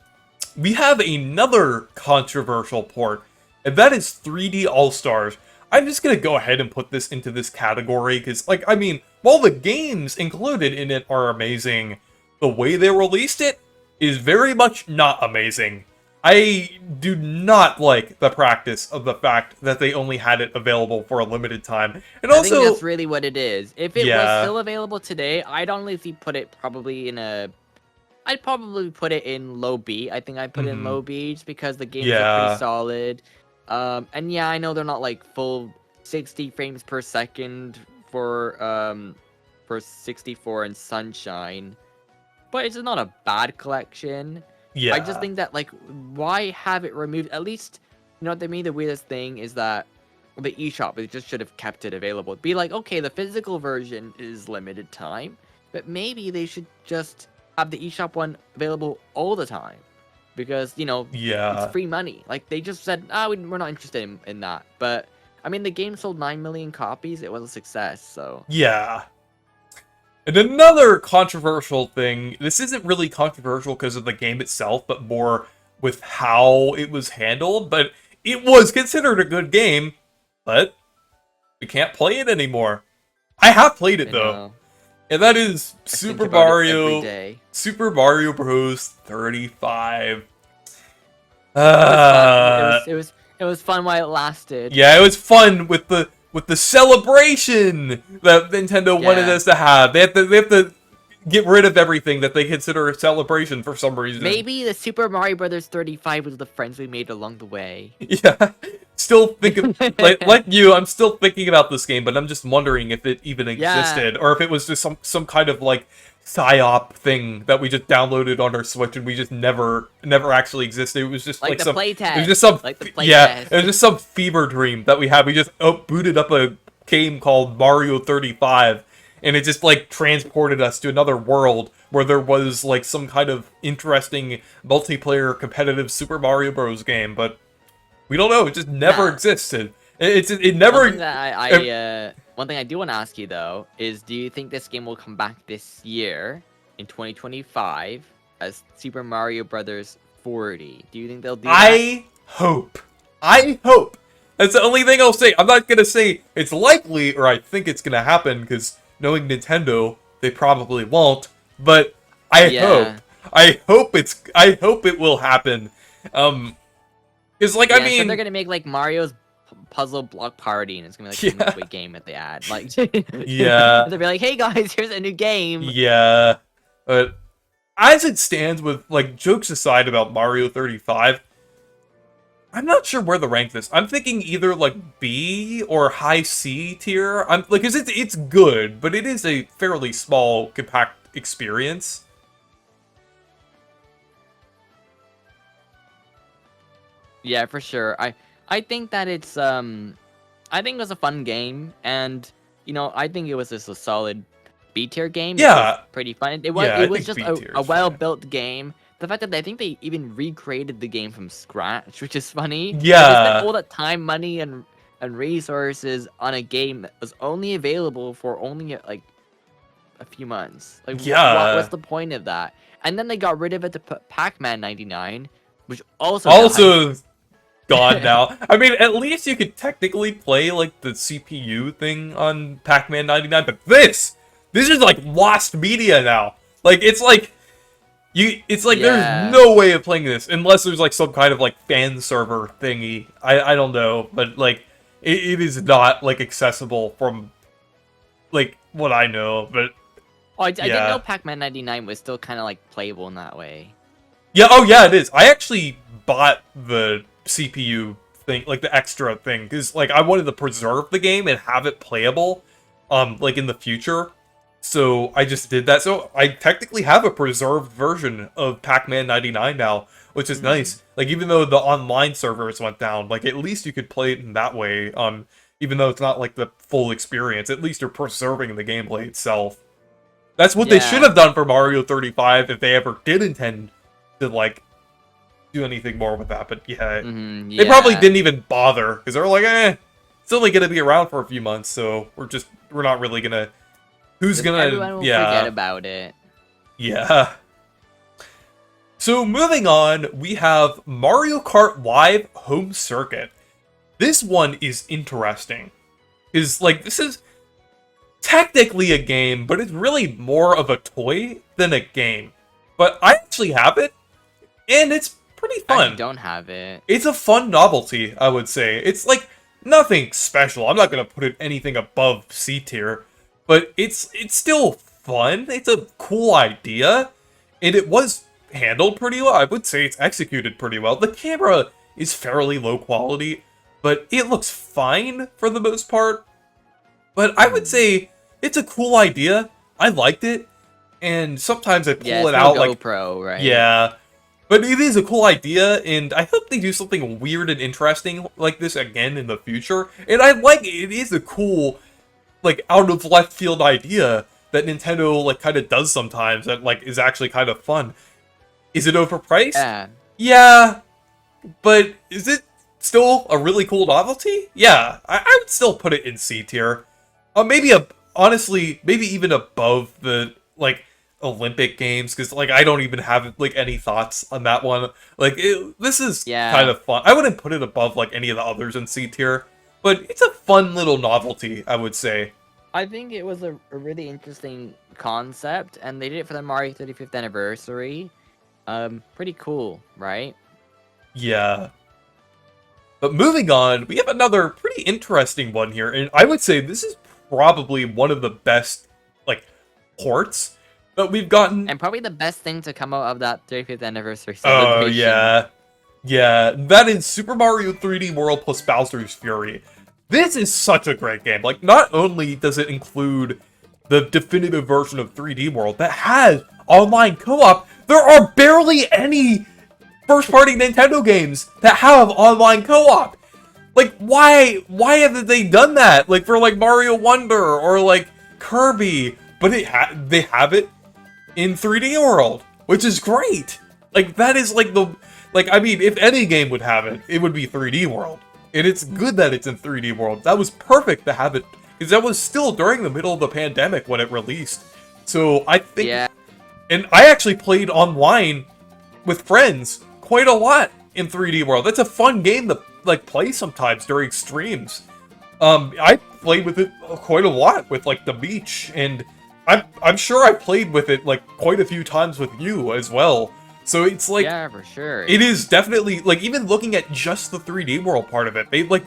we have another controversial port, and that is 3D All-Stars. I'm just gonna go ahead and put this into this category, because, like, I mean, while the games included in it are amazing, the way they released it is very much not amazing. I do not like the practice of the fact that they only had it available for a limited time. And also, I think that's really what it is. If it was still available today, I'd honestly put it probably in I'd probably put it in low B. I think I'd put it in low B just because the games are pretty solid. And yeah, I know they're not like full 60 frames per second for 64 and Sunshine, but it's not a bad collection. I just think that, like, why have it removed? At least, you know, to me, the weirdest thing is that the eShop, it just should have kept it available. Be like, okay, the physical version is limited time, but maybe they should just have the eShop one available all the time. Because, you know, it's free money. Like, they just said, we're not interested in that. But, I mean, the game sold 9 million copies. It was a success, so. Yeah. And another controversial thing, this isn't really controversial because of the game itself, but more with how it was handled, but it was considered a good game, but we can't play it anymore. I have played it though. And that is Super Mario Bros. 35. It was fun while it lasted. Yeah, it was fun with the celebration that Nintendo wanted us to have. They have to get rid of everything that they consider a celebration for some reason. Maybe the Super Mario Brothers 35 was the friends we made along the way. Yeah, still thinking like you. I'm still thinking about this game, but I'm just wondering if it even existed, or if it was just some kind of like psyop thing that we just downloaded on our Switch and we just never actually existed. It was just like some playtest. It was just some it was just some fever dream that we had. We just booted up a game called Mario 35. And it just, like, transported us to another world where there was, like, some kind of interesting multiplayer competitive Super Mario Bros. Game. But we don't know. It just never existed. It never... One thing I do want to ask you, though, is do you think this game will come back this year, in 2025, as Super Mario Bros. 40? Do you think they'll do that? I hope. That's the only thing I'll say. I'm not going to say it's likely or I think it's going to happen, because... knowing Nintendo, they probably won't, but I hope it will happen. Cause like, I mean, so they're gonna make like Mario's Puzzle Block Party, and it's gonna be like a new game that they add. Like, yeah, they'll be like, hey guys, here's a new game. Yeah, but as it stands, with like jokes aside about Mario 35. I'm not sure where to rank this. I'm thinking either like B or high C tier. I'm like, cause it's good, but it is a fairly small, compact experience. Yeah, for sure. I think that it's I think it was a fun game, and you know, I think it was just a solid B tier game. Yeah, it was pretty fun. It was just a well built game. The fact that I think they even recreated the game from scratch, which is funny. Yeah. They spent all that time, money, and resources on a game that was only available for only like a few months. Like, what's the point of that? And then they got rid of it to put Pac-Man 99, which also gone now. I mean, at least you could technically play like the CPU thing on Pac-Man 99, but this is like lost media now. Like, it's like. There's no way of playing this unless there's like some kind of like fan server thingy. I don't know, but like it is not like accessible from like what I know. But I didn't know Pac-Man 99 was still kind of like playable in that way. Yeah, oh yeah, it is. I actually bought the CPU thing, like the extra thing, because like I wanted to preserve the game and have it playable, like in the future. So I just did that. So I technically have a preserved version of Pac-Man 99 now, which is nice. Like, even though the online servers went down, like at least you could play it in that way. Even though it's not like the full experience, at least you're preserving the gameplay itself. That's what they should have done for Mario 35 if they ever did intend to like do anything more with that. But they probably didn't even bother because they're like, it's only gonna be around for a few months, so we're not really gonna. Everyone will forget about it. Yeah. So moving on, we have Mario Kart Live Home Circuit. This one is interesting. Because, like, this is technically a game, but it's really more of a toy than a game. But I actually have it, and it's pretty fun. I don't have it. It's a fun novelty, I would say. It's, like, nothing special. I'm not going to put it anything above C tier. But it's still fun. It's a cool idea. And it was handled pretty well. I would say it's executed pretty well. The camera is fairly low quality, but it looks fine for the most part. But I would say it's a cool idea. I liked it. And sometimes I pull it out like GoPro, right? Yeah. But it is a cool idea, and I hope they do something weird and interesting like this again in the future. And I like it. It is a cool, like, out of left field idea that Nintendo like kind of does sometimes that like is actually kind of fun. Is it overpriced? Yeah, but is it still a really cool novelty? Yeah, I would still put it in C tier. Maybe honestly, maybe even above the, like, Olympic Games, because, like, I don't even have, like, any thoughts on that one. Like, this is kind Yeah. of fun. I wouldn't put it above, like, any of the others in C tier, but it's a fun little novelty, I would say. I think it was a really interesting concept, and they did it for the Mario 35th anniversary. Pretty cool, right? Yeah. But moving on, we have another pretty interesting one here, and I would say this is probably one of the best, like, ports that we've gotten. And probably the best thing to come out of that 35th anniversary Oh, celebration. yeah. Yeah, that is Super Mario 3D World plus Bowser's Fury. This is such a great game. Like, not only does it include the definitive version of 3D World that has online co-op, there are barely any first-party Nintendo games that have online co-op. Like, why haven't they done that? Like, for, like, Mario Wonder or, like, Kirby. But they have it in 3D World, which is great. Like, that is, like, I mean, if any game would have it, it would be 3D World. And it's good that it's in 3D World. That was perfect to have it, because that was still during the middle of the pandemic when it released. So, I think... Yeah. And I actually played online with friends quite a lot in 3D World. That's a fun game to, like, play sometimes during streams. I played with it quite a lot with, like, the beach, and I'm sure I played with it, like, quite a few times with you as well. So it's like, yeah, for sure. It is definitely, like, even looking at just the 3D World part of it, they, like,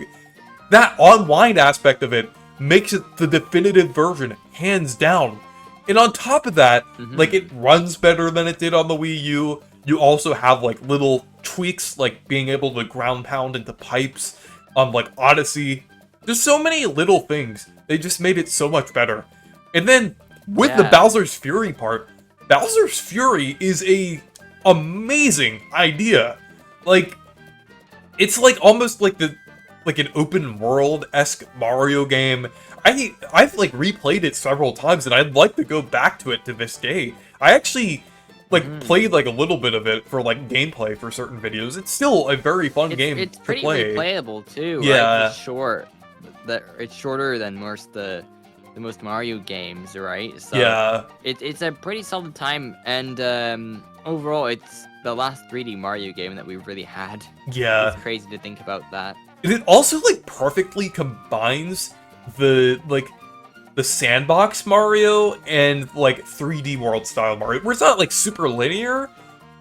that online aspect of it makes it the definitive version, hands down. And on top of that, like, it runs better than it did on the Wii U. You also have, like, little tweaks, like being able to ground pound into pipes, like Odyssey. There's so many little things. They just made it so much better. And then, with the Bowser's Fury part, Bowser's Fury is a amazing idea. Like, it's like almost like an open world-esque Mario game. I've like replayed it several times, and I'd like to go back to it to this day. I actually like played like a little bit of it for like gameplay for certain videos. It's still a very fun game it's to pretty play. replayable too. Yeah, right? It's short. It's shorter than most the most Mario games, right? So yeah, it's a pretty solid time, and overall, it's the last 3D Mario game that we've really had. yeah. It's crazy to think about that. And it also like perfectly combines the sandbox Mario and like 3D World style Mario, where it's not like super linear,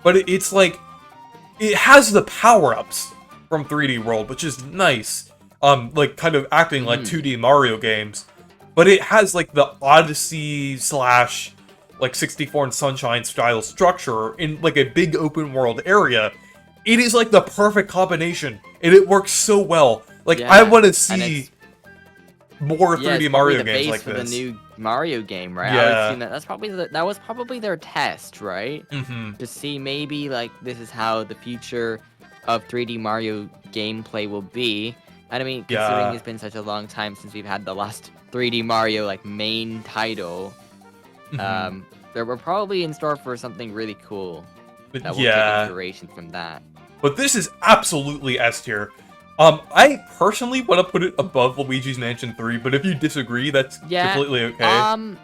but it's like it has the power-ups from 3D World, which is nice. Like kind of acting like 2D Mario games, but it has like the Odyssey slash like 64 and Sunshine style structure in like a big open world area. It is like the perfect combination, and it works so well. Like, I want to see more 3D Mario games like for this. The new Mario game, right? Yeah. I would assume that was probably their test, right? Mm-hmm. To see maybe like this is how the future of 3D Mario gameplay will be. And I mean, considering it's been such a long time since we've had the last 3D Mario like main title, we're probably in store for something really cool that will take inspiration from that. But this is absolutely S tier. I personally want to put it above Luigi's Mansion 3, but if you disagree, that's completely okay. I'm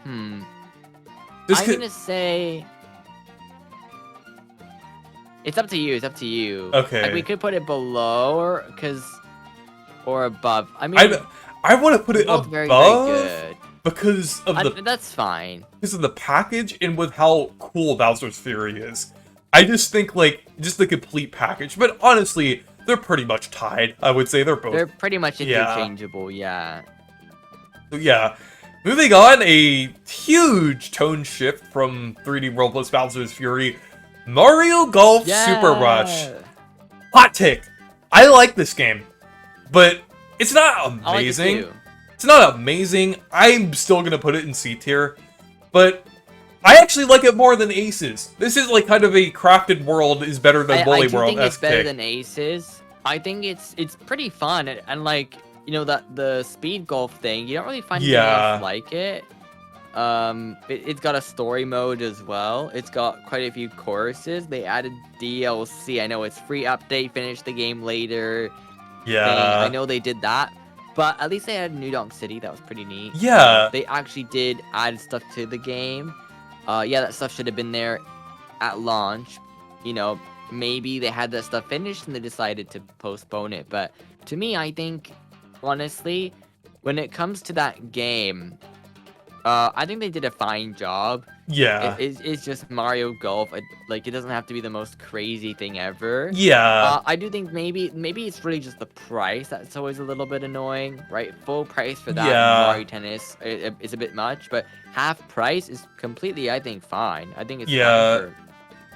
gonna say it's up to you. It's up to you. Okay. Like, we could put it below or above. I mean, I want to put it above very, very good. Because of that's fine. Because of the package and with how cool Bowser's Fury is. I just think, like, just the complete package. But honestly, they're pretty much tied. I would say they're pretty much interchangeable, yeah. So yeah. Moving on, a huge tone shift from 3D World plus Bowser's Fury. Mario Golf Super Rush. Hot take. I like this game. But it's not amazing. I like it too. It's not amazing. I'm still gonna put it in C tier. But I actually like it more than Aces. This is like kind of a crafted world is better than Woolly World. I think it's better than Aces. I think it's pretty fun, and like, you know, the speed golf thing, you don't really find anything else like it. It's got a story mode as well. It's got quite a few courses. They added DLC. I know it's free update, finish the game later. Yeah. I know they did that. But at least they had New Donk City. That was pretty neat. Yeah. They actually did add stuff to the game. Yeah, that stuff should have been there at launch. Maybe they had that stuff finished and they decided to postpone it. But to me, I think, honestly, when it comes to that game, I think they did a fine job. Yeah. It's just Mario Golf. It doesn't have to be the most crazy thing ever. Yeah. I do think maybe it's really just the price that's always a little bit annoying, right? Full price for that in Mario Tennis is a bit much, but half price is completely, I think, fine. I think it's fine for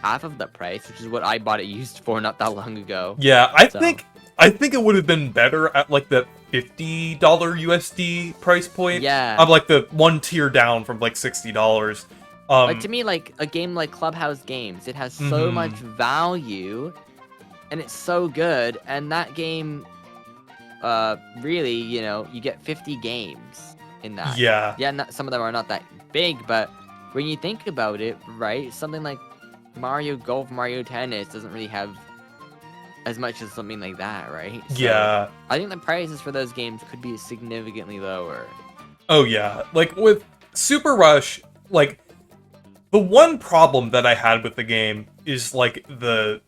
half of the price, which is what I bought it used for not that long ago. Yeah, I think it would have been better at like the $50 USD price point. Yeah. I'm like the one tier down from like $60. To me, like a game like Clubhouse Games, it has so much value, and it's so good. And that game, really, you get 50 games in that. Yeah. Yeah, some of them are not that big, but when you think about it, right, something like Mario Golf, Mario Tennis doesn't really have as much as something like that, right? So yeah. I think the prices for those games could be significantly lower. Oh yeah, like with Super Rush, like the one problem that I had with the game is like the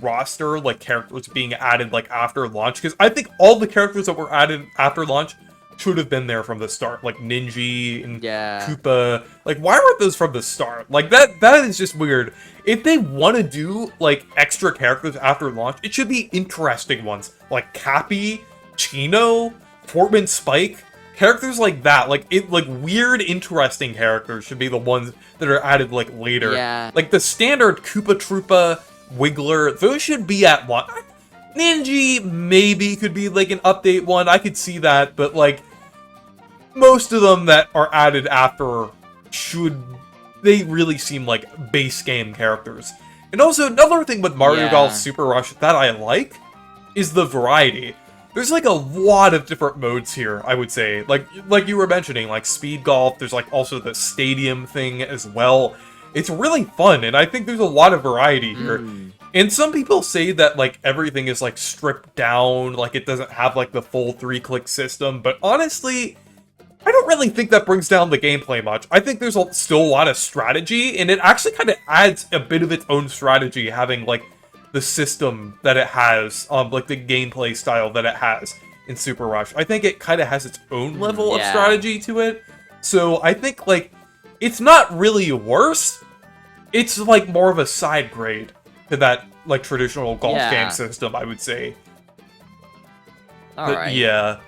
roster, like characters being added like after launch, because I think all the characters that were added after launch should have been there from the start, like Ninja and Koopa. Like, why weren't those from the start? Like that is just weird. If they want to do like extra characters after launch, it should be interesting ones, like Cappy, Chino, Portman Spike. Characters like that, like weird, interesting characters should be the ones that are added like later. Yeah. Like the standard Koopa Troopa, Wiggler, those should be at launch. Ninja maybe could be like an update one. I could see that, but like most of them that are added after they really seem like base game characters. And also another thing with Mario Golf Super Rush that I like is the variety. There's like a lot of different modes here, I would say. Like you were mentioning, like speed golf, there's like also the stadium thing as well. It's really fun, and I think there's a lot of variety here. And some people say that like everything is like stripped down, like it doesn't have like the full 3-click system, but honestly, I don't really think that brings down the gameplay much. I think there's still a lot of strategy, and it actually kind of adds a bit of its own strategy having like the system that it has, like the gameplay style that it has in Super Rush. I think it kind of has its own level of strategy to it. So I think like it's not really worse. It's like more of a side grade to that like traditional golf game system, I would say. Alright. Yeah.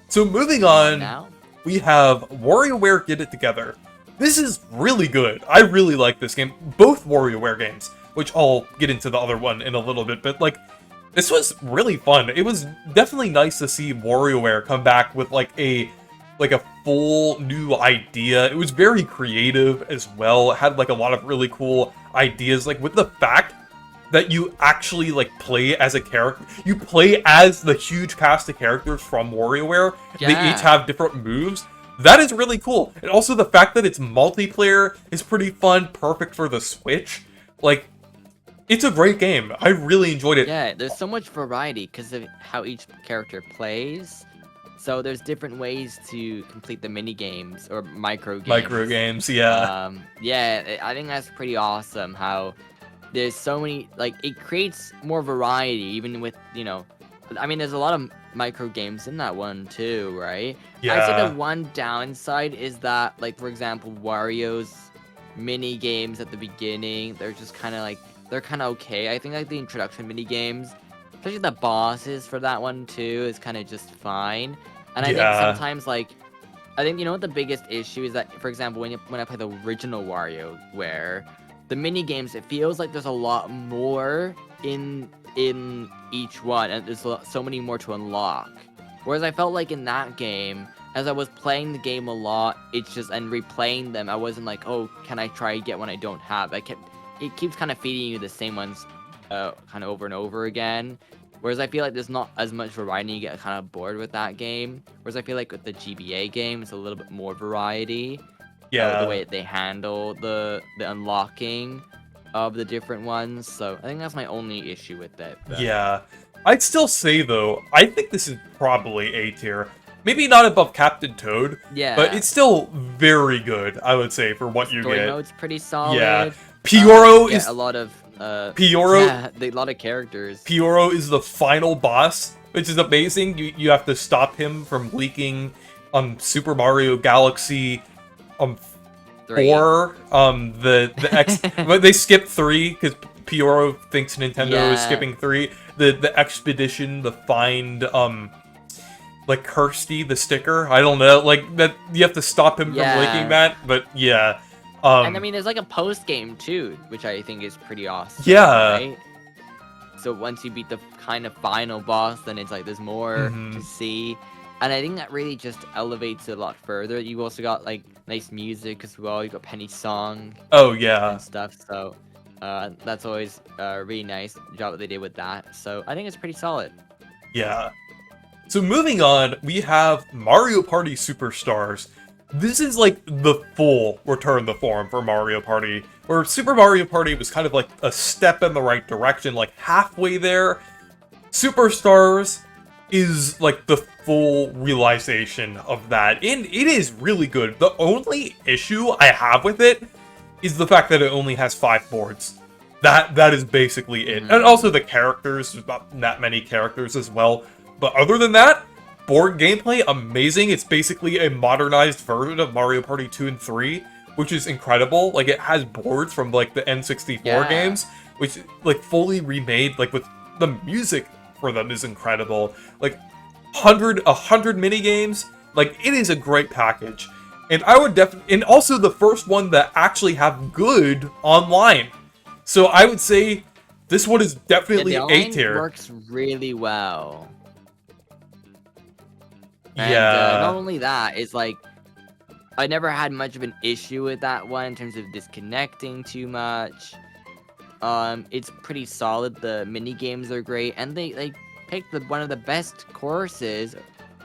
So moving on, we have WarioWare Get It Together. This is really good. I really like this game. Both WarioWare games, which I'll get into the other one in a little bit, but like this was really fun. It was definitely nice to see WarioWare come back with like a full new idea. It was very creative as well. It had like a lot of really cool ideas, like with the fact that you actually like play as a character. You play as the huge cast of characters from WarioWare. They each have different moves. That is really cool. And also the fact that it's multiplayer is pretty fun, perfect for the Switch. Like, it's a great game. I really enjoyed it. Yeah, there's so much variety because of how each character plays. So there's different ways to complete the mini games or micro games. Micro games, yeah. Yeah, I think that's pretty awesome how there's so many, like, it creates more variety even with, I mean, there's a lot of micro games in that one too, right? Yeah. I'd say the one downside is that, like, for example, Wario's mini games at the beginning, they're just kind of like, they're kind of okay. I think like the introduction mini games, especially the bosses for that one too, is kind of just fine. And I think sometimes like, I think what the biggest issue is that, for example, when I play the original WarioWare, the mini games, it feels like there's a lot more in each one, and there's so many more to unlock. Whereas I felt like in that game, as I was playing the game a lot, it's just, and replaying them, I wasn't like, oh, can I try to get one I don't have? It keeps kind of feeding you the same ones kind of over and over again. Whereas I feel like there's not as much variety, you get kind of bored with that game. Whereas I feel like with the GBA game, it's a little bit more variety. Yeah. The way they handle the unlocking of the different ones. So I think that's my only issue with it. But. Yeah. I'd still say, though, I think this is probably A tier. Maybe not above Captain Toad, but it's still very good, I would say, for what you get. Story mode's pretty solid. Yeah. Pioro is... a lot of... Pioro... Yeah, a lot of characters. Pioro is the final boss, which is amazing. You have to stop him from leaking Super Mario Galaxy 4. The X... but they skipped 3, because Pioro thinks Nintendo is skipping 3. The expedition, the find, like Kirsty, the sticker. I don't know, like that. You have to stop him from leaking that. But yeah, and I mean, there's like a post game too, which I think is pretty awesome. Yeah. Right? So once you beat the kind of final boss, then it's like there's more to see, and I think that really just elevates it a lot further. You also got like nice music as well. You got Penny's song. Oh yeah. And stuff. So. That's always really nice job that they did with that. So I think it's pretty solid. Yeah. So moving on, we have Mario Party Superstars. This is like the full return to form for Mario Party, where Super Mario Party was kind of like a step in the right direction, like halfway there. Superstars is like the full realization of that, and it is really good. The only issue I have with it is the fact that it only has 5 boards. That is basically it. And also the characters, there's not that many characters as well. But other than that, board gameplay, amazing. It's basically a modernized version of Mario Party 2 and 3, which is incredible. Like, it has boards from, like, the N64 games, which, like, fully remade, like, with the music for them is incredible. Like, 100 mini games. Like, it is a great package. And I would definitely, and also the first one that actually have good online. So I would say this one is definitely A tier. It works really well. And, not only that, it's like I never had much of an issue with that one in terms of disconnecting too much. It's pretty solid. The mini games are great, and they picked one of the best courses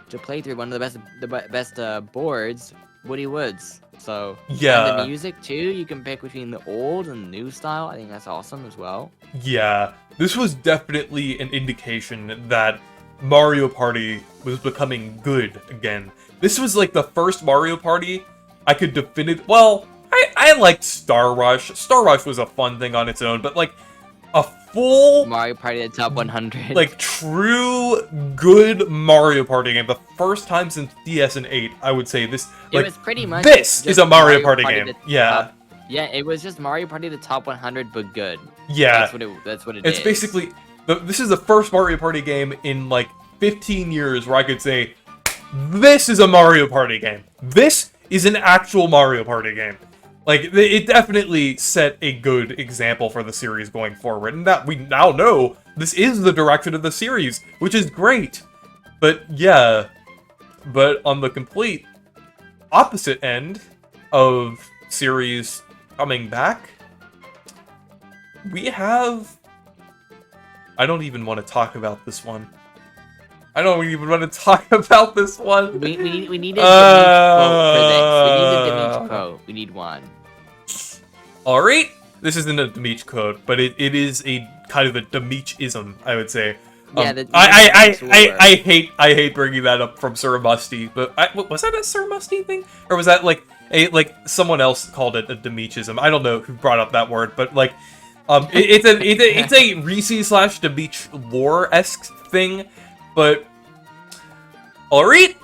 to play through. One of the best boards. Woody Woods. So yeah, and the music too, you can pick between the old and the new style. I think that's awesome as well. Yeah, this was definitely an indication that Mario Party was becoming good again. This was like the first Mario Party I could definitively, well, I liked Star Rush. Star Rush was a fun thing on its own, but like a full Mario Party the top 100. Like true good Mario Party game. The first time since DS8, I would say this. Like, it was pretty much this is a Mario Party game. Yeah. Yeah, it was just Mario Party the top 100, but good. Yeah. That's what it is. It's basically this is the first Mario Party game in like 15 years where I could say this is a Mario Party game. This is an actual Mario Party game. Like, it definitely set a good example for the series going forward, and that we now know this is the direction of the series, which is great. But yeah, but on the complete opposite end of series coming back, we have... I don't even want to talk about this one. I don't even want to talk about this one. We need a Dimitri quote for this. We need a Dimitri quote. We need one. Alright. This isn't a Dimitri quote, but it is a kind of a Dimitri-ism, I would say. Yeah, I hate bringing that up from Sir Musty, but was that a Sir Musty thing? Or was that like someone else called it a Dimitri-ism? I don't know who brought up that word, but like it's a Reecee / Dimitri lore-esque thing. But alright,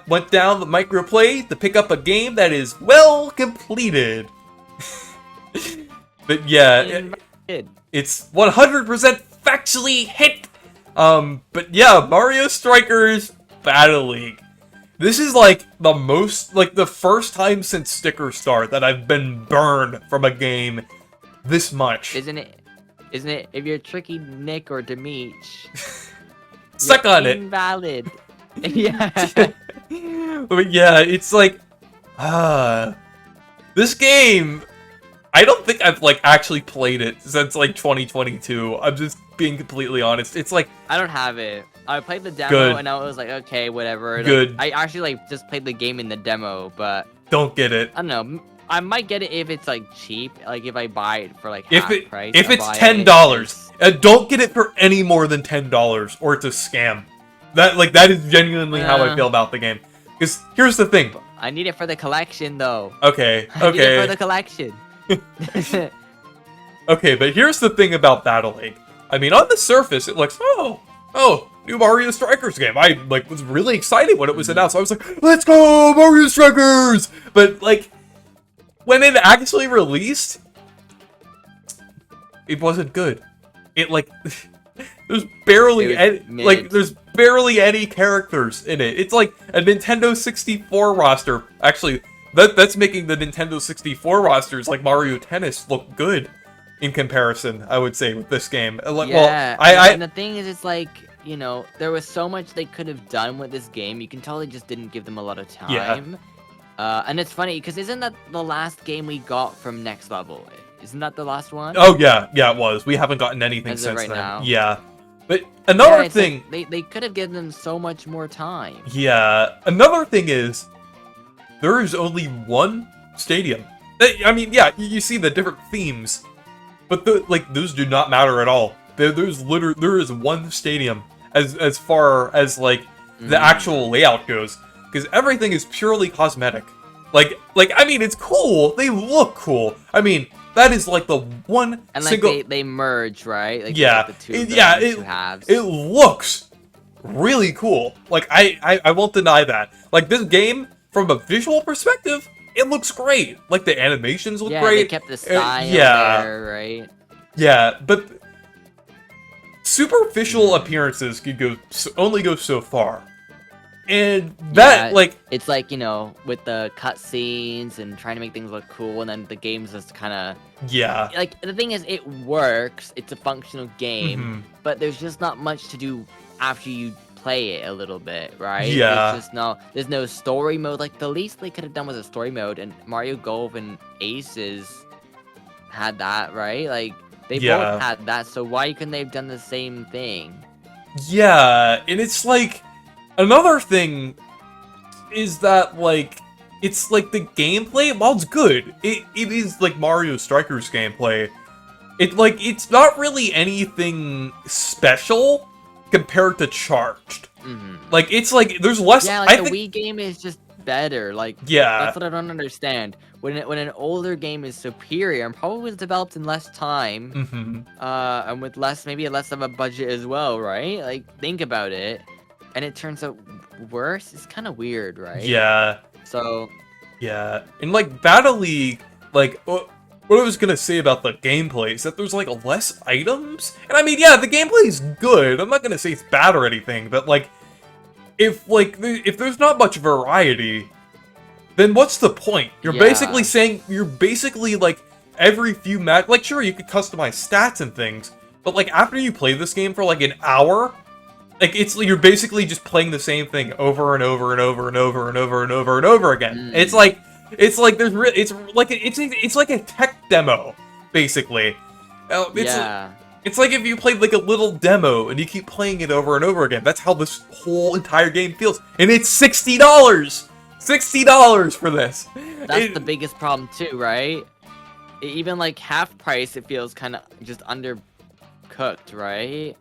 went down the microplay to pick up a game that is well completed. But yeah, it's 100% factually hit. But yeah, Mario Strikers Battle League. This is like the first time since Sticker Start that I've been burned from a game this much. Isn't it? If you're Tricky Nick or Dimitri. Suck on it. Invalid. Yeah. But yeah, it's like, this game, I don't think I've like actually played it since like 2022. I'm just being completely honest. It's like, I don't have it. I played the demo and I was like, okay, whatever. Good. I actually like just played the game in the demo, but don't get it. I don't know. I might get it if it's like cheap, like if I buy it for like half price. If it's $10, don't get it for any more than $10, or it's a scam. That is genuinely how I feel about the game. Because here's the thing. I need it for the collection, though. Okay. I need it for the collection. Okay, but here's the thing about Battle League. I mean, on the surface, it looks, oh, new Mario Strikers game. I was really excited when it was announced. I was like, let's go, Mario Strikers! But like, when it actually released, it wasn't good. It there's barely there's barely any characters in it. It's like a Nintendo 64 roster. Actually, that's making the Nintendo 64 rosters like Mario Tennis look good in comparison, I would say, with this game. Yeah, well, and the thing is, it's like, you know, there was so much they could have done with this game. You can tell they just didn't give them a lot of time. Yeah. And it's funny, because isn't that the last game we got from Next Level? Isn't that the last one? Oh, yeah, it was. We haven't gotten anything since then. Now. Yeah. But another thing... Like, they could have given them so much more time. Yeah. Another thing is, there is only one stadium. I mean, yeah, you see the different themes, but those do not matter at all. There is one stadium as far as like the actual layout goes, because everything is purely cosmetic. Like I mean, it's cool. They look cool. I mean, that is like the one and single... like they merge, right? Like, yeah, the two halves. It looks really cool. Like I won't deny that. Like this game, from a visual perspective, it looks great. Like the animations look great. Yeah, they kept the style there, right? Yeah, but superficial appearances could only go so far. And that, it's like, you know, with the cutscenes and trying to make things look cool, and then the game's just kind of... Yeah. Like, the thing is, it works, it's a functional game, but there's just not much to do after you play it a little bit, right? Yeah. There's no story mode. Like, the least they could have done was a story mode, and Mario Golf and Aces had that, right? Like, they both had that, so why couldn't they have done the same thing? Yeah, and it's like... Another thing is that, like, it's like the gameplay, while it's good, it is like Mario Strikers gameplay. It's not really anything special compared to Charged. Like, it's like, there's less... Yeah, like, the Wii game is just better. Like, that's what I don't understand. When an older game is superior and probably was developed in less time, and with maybe less of a budget as well, right? Like, think about it. And it turns out worse. It's kind of weird, right? Yeah. So. Yeah. And like Battle League, like what I was gonna say about the gameplay is that there's like less items. And I mean, yeah, the gameplay is good. I'm not gonna say it's bad or anything, but like, if there's not much variety, then what's the point? You're basically like every few like sure you could customize stats and things, but like after you play this game for like an hour. Like, you're basically just playing the same thing over and over and over and over and over and over and over again. It's like it's like a tech demo, basically. It's like if you played like a little demo and you keep playing it over and over again. That's how this whole entire game feels. And it's $60! $60 for this! That's the biggest problem too, right? Even like half price, it feels kind of just undercooked, right?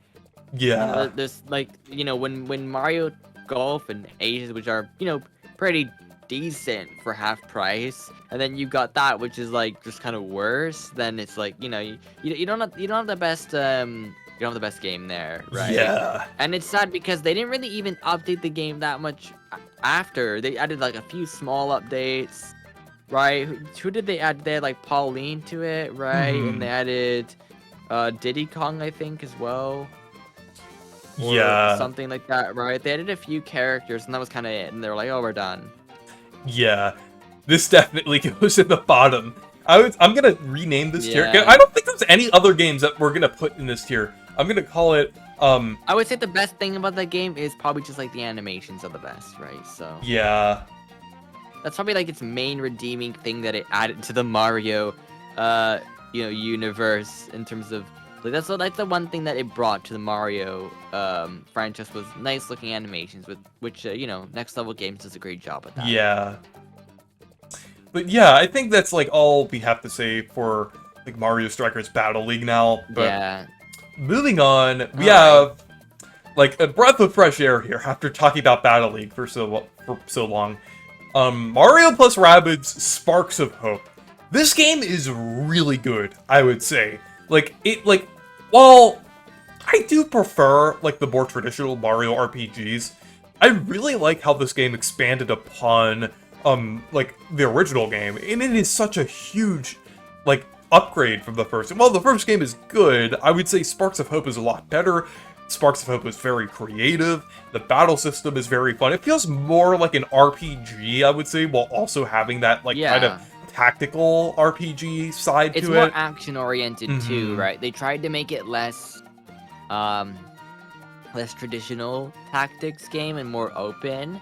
Yeah. There's like, you know, when Mario Golf and Aces, which are, you know, pretty decent for half price, and then you got that, which is like just kind of worse, then it's like, you know, you don't have the best you don't have the best game there, right? Yeah. And it's sad because they didn't really even update the game that much after. They added like a few small updates, right? Who did they add? They had like Pauline to it, right? And they added Diddy Kong, I think, as well. Or something like that, right? They added a few characters, and that was kind of it. And they were like, "Oh, we're done." Yeah, this definitely goes in the bottom. I'm gonna rename this tier. I don't think there's any other games that we're gonna put in this tier. I'm gonna call it. I would say the best thing about that game is probably just like the animations are the best, right? So yeah, that's probably like its main redeeming thing that it added to the Mario, universe in terms of. Like that's the one thing that it brought to the Mario franchise was nice looking animations, which Next Level Games does a great job with that. Yeah. But yeah, I think that's like all we have to say for like Mario Strikers Battle League now. But Yeah. moving on, we have like a breath of fresh air here after talking about Battle League for so long. Mario plus Rabbids Sparks of Hope. This game is really good, I would say. While I do prefer like the more traditional Mario RPGs, I really like how this game expanded upon like the original game, and it is such a huge like upgrade from the first. While the first game is good, I would say Sparks of Hope is a lot better. Sparks of Hope is very creative. The battle system is very fun. It feels more like an RPG, I would say, while also having that like kind of tactical RPG side to it. It's more action oriented too, right? They tried to make it less traditional tactics game and more open.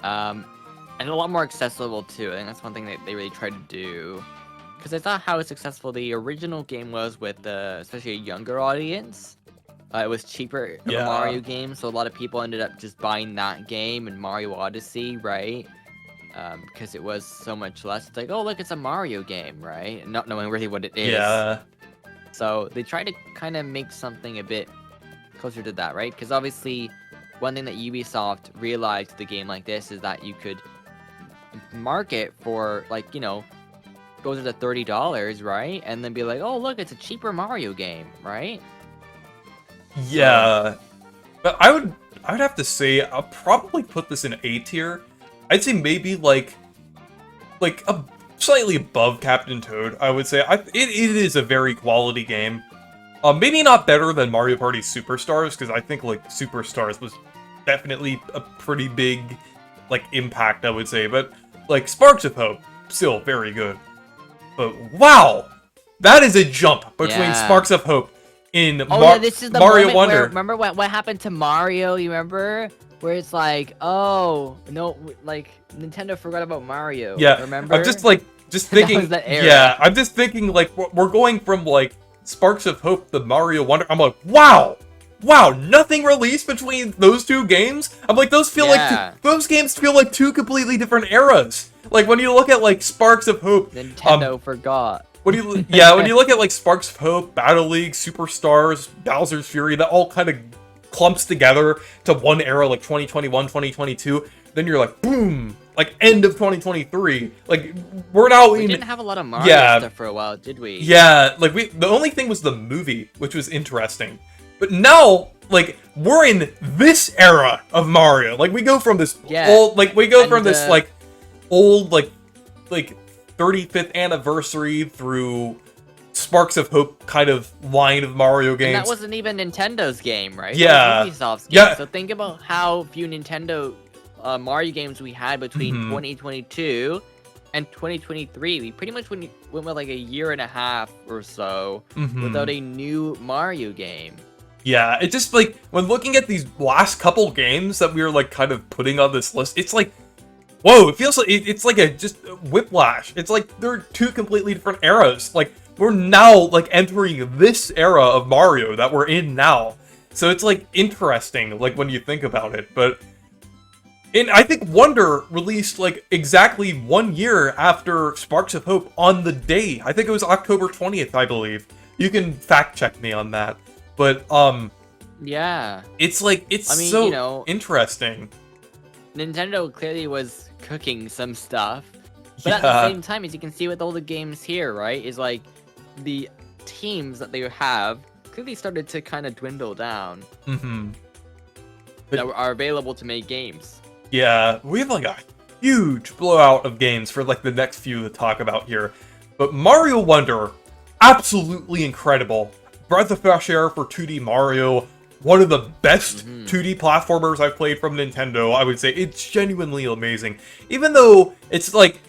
And a lot more accessible too. I think that's one thing that they really tried to do. Because I thought how successful the original game was with especially a younger audience. It was cheaper of a Mario game, so a lot of people ended up just buying that game and Mario Odyssey, right? Because it was so much less. It's like, oh, look, it's a Mario game, right? And not knowing really what it is. Yeah. So they tried to kind of make something a bit closer to that, right? Because obviously, one thing that Ubisoft realized with a game like this is that you could market for, like, you know, goes to $30, right? And then be like, oh, look, it's a cheaper Mario game, right? Yeah. But I would have to say I'll probably put this in A tier. I'd say maybe like a slightly above Captain Toad, I would say. It is a very quality game. Maybe not better than Mario Party Superstars, because I think like Superstars was definitely a pretty big like impact, I would say. But like Sparks of Hope, still very good. But wow, that is a jump between Sparks of Hope in this is the Mario Wonder. Where, remember what happened to Mario? You remember? Where it's like, oh no, like Nintendo forgot about Mario. Yeah, remember? I'm just thinking. That era. Yeah, I'm just thinking like we're going from like Sparks of Hope to Mario Wonder. I'm like, wow, nothing released between those two games. I'm like, those games feel like two completely different eras. Like when you look at like Sparks of Hope, Nintendo forgot. When you look at like Sparks of Hope, Battle League, Superstars, Bowser's Fury, that all kind of clumps together to one era, like 2021, 2022. Then you're like, boom, like end of 2023. Like we didn't have a lot of Mario stuff for a while, did we? Yeah, like the only thing was the movie, which was interesting. But now, like, we're in this era of Mario. Like we go from this old, like old, like 35th anniversary through Sparks of Hope kind of line of Mario games. And that wasn't even Nintendo's game, right? Yeah. That was Ubisoft's game. Yeah. So think about how few Nintendo Mario games we had between 2022 and 2023. We pretty much went with like a year and a half or so without a new Mario game. Yeah, it just like, when looking at these last couple games that we were like kind of putting on this list, it's like, whoa, it feels like it's like just whiplash. It's like they're two completely different eras. Like we're now like entering this era of Mario that we're in now. So it's like interesting, like when you think about it. But I think Wonder released like exactly 1 year after Sparks of Hope on the day. I think it was October 20th, I believe. You can fact check me on that. But yeah, it's like so interesting. Nintendo clearly was cooking some stuff, but at the same time, as you can see with all the games here, right, is like the teams that they have clearly started to kind of dwindle down. That are available to make games. Yeah, we have like a huge blowout of games for like the next few to talk about here. But Mario Wonder, absolutely incredible. Breath of fresh air for 2D Mario. One of the best 2D platformers I've played from Nintendo, I would say. It's genuinely amazing. Even though it's like,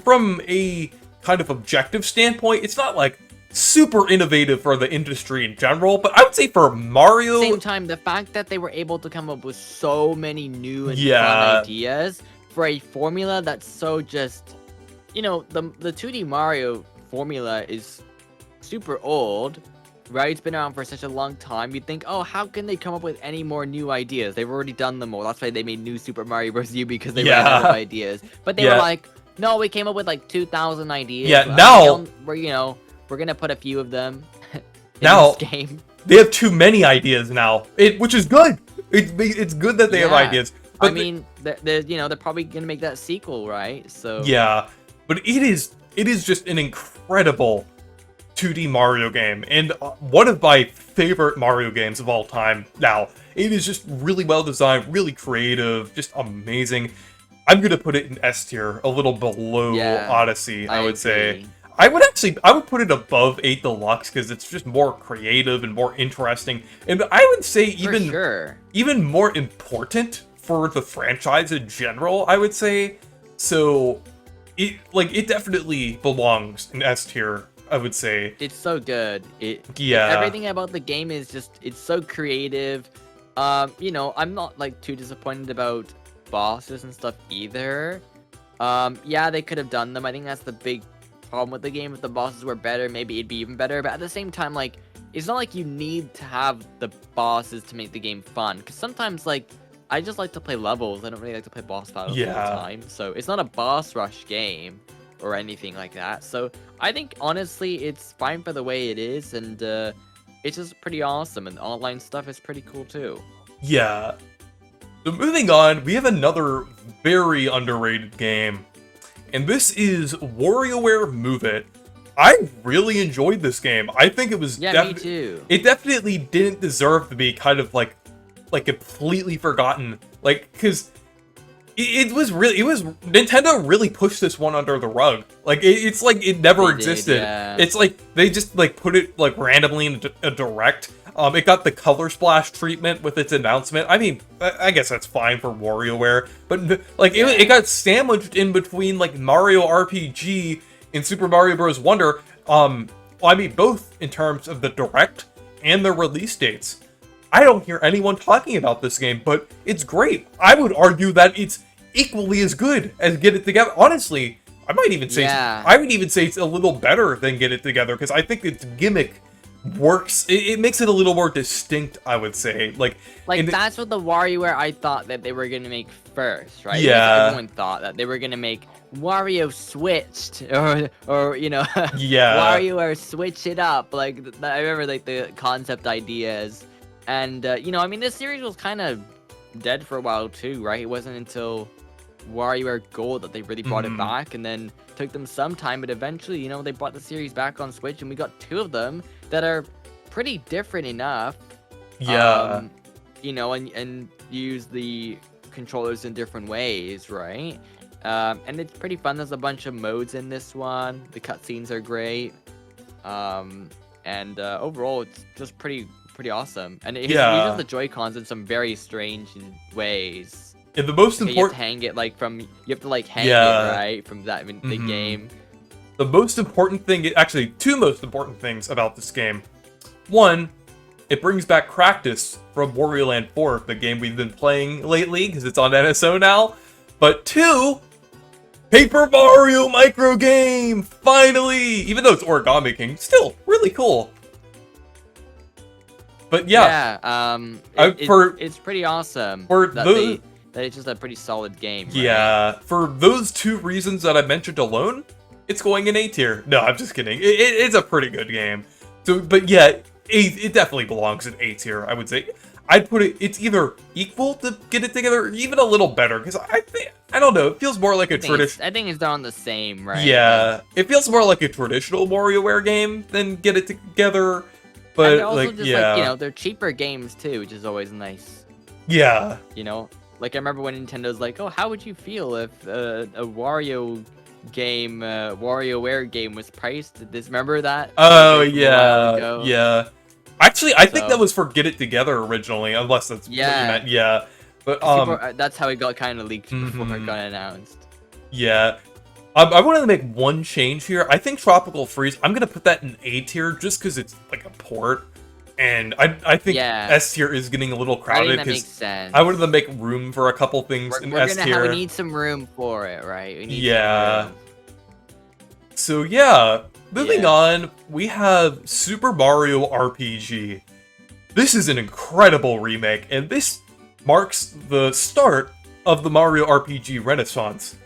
from a kind of objective standpoint, it's not like super innovative for the industry in general, but I would say for Mario... At the same time, the fact that they were able to come up with so many new and fun ideas for a formula that's so just... You know, the 2D Mario formula is super old, right? It's been around for such a long time. You'd think, oh, how can they come up with any more new ideas? They've already done them all. That's why they made New Super Mario Bros. U, because they ran out of ideas. But they were like, No, we came up with like 2,000 ideas. Yeah, now we're gonna put a few of them in now this game. They have too many ideas now, which is good. It's good that they have ideas. But I mean, they're probably gonna make that sequel, right? So yeah, but it is just an incredible 2D Mario game, and one of my favorite Mario games of all time. Now, it is just really well designed, really creative, just amazing. I'm gonna put it in S tier, a little below Odyssey, I would say. I would put it above 8 Deluxe because it's just more creative and more interesting, and I would say even more important for the franchise in general, I would say. So it definitely belongs in S tier, I would say. It's so good. Everything about the game is just, it's so creative. I'm not like too disappointed about bosses and stuff either. Yeah, they could have done them. I think that's the big problem with the game. If the bosses were better, maybe it'd be even better. But at the same time, like, it's not like you need to have the bosses to make the game fun. Because sometimes, like, I just like to play levels. I don't really like to play boss battles all the time. So it's not a boss rush game or anything like that. So I think, honestly, it's fine for the way it is. And it's just pretty awesome. And the online stuff is pretty cool, too. Yeah. So moving on, we have another very underrated game. And this is WarioWare Move It. I really enjoyed this game. I think it was me too. It definitely didn't deserve to be kind of like completely forgotten. Like, cause Nintendo really pushed this one under the rug. Like it's like it never existed. It's like they just like put it like randomly in a direct. It got the color splash treatment with its announcement. I mean, I guess that's fine for WarioWare, but like it got sandwiched in between like Mario RPG and Super Mario Bros. Wonder. Well, I mean, both in terms of the direct and the release dates. I don't hear anyone talking about this game, but it's great. I would argue that it's equally as good as Get It Together. Honestly, I would even say it's a little better than Get It Together because I think its gimmick works. It makes it a little more distinct, I would say. Like that's what the WarioWare I thought that they were gonna make first, right? Yeah. Everyone thought that they were gonna make Wario switched, or WarioWare switch it up. Like I remember like the concept ideas, and I mean this series was kind of dead for a while too, right? It wasn't until WarioWare Gold that they really brought it back, and then took them some time, but eventually, they brought the series back on Switch, and we got 2 of them that are pretty different enough. Yeah. And use the controllers in different ways, right? And it's pretty fun. There's a bunch of modes in this one. The cutscenes are great. And overall, it's just pretty awesome. And it uses the Joy-Cons in some very strange ways. And the most important, you have to hang it hang it right from that the game. The most important thing, actually, 2 most important things about this game. 1, it brings back Cractus from Wario Land 4, the game we've been playing lately because it's on NSO now. But 2, Paper Mario micro game, finally. Even though it's Origami King, still really cool. But it's pretty awesome. That it's just a pretty solid game. Right? Yeah, for those 2 reasons that I mentioned alone, it's going in A tier. No, I'm just kidding. It's a pretty good game. So, but yeah, it definitely belongs in A tier, I would say. I'd put it's either equal to Get It Together or even a little better, because I don't know, it feels more like a traditional... I think it's on the same, right? Yeah, it feels more like a traditional WarioWare game than Get It Together, but and also just they're cheaper games too, which is always nice. Yeah. Like, I remember when Nintendo's like, oh, how would you feel if a WarioWare game was priced at this? Remember that? Oh, yeah. Yeah. Actually, I think that was for Get It Together originally, unless that's what you meant. Yeah. But that's how it got kind of leaked before it got announced. Yeah. I wanted to make one change here. I think Tropical Freeze, I'm going to put that in A tier just because it's like a port. And I think S tier is getting a little crowded because I wanted to make room for a couple things in S tier. We need some room for it, right? We need some room. So moving on, we have Super Mario RPG. This is an incredible remake, and this marks the start of the Mario RPG Renaissance.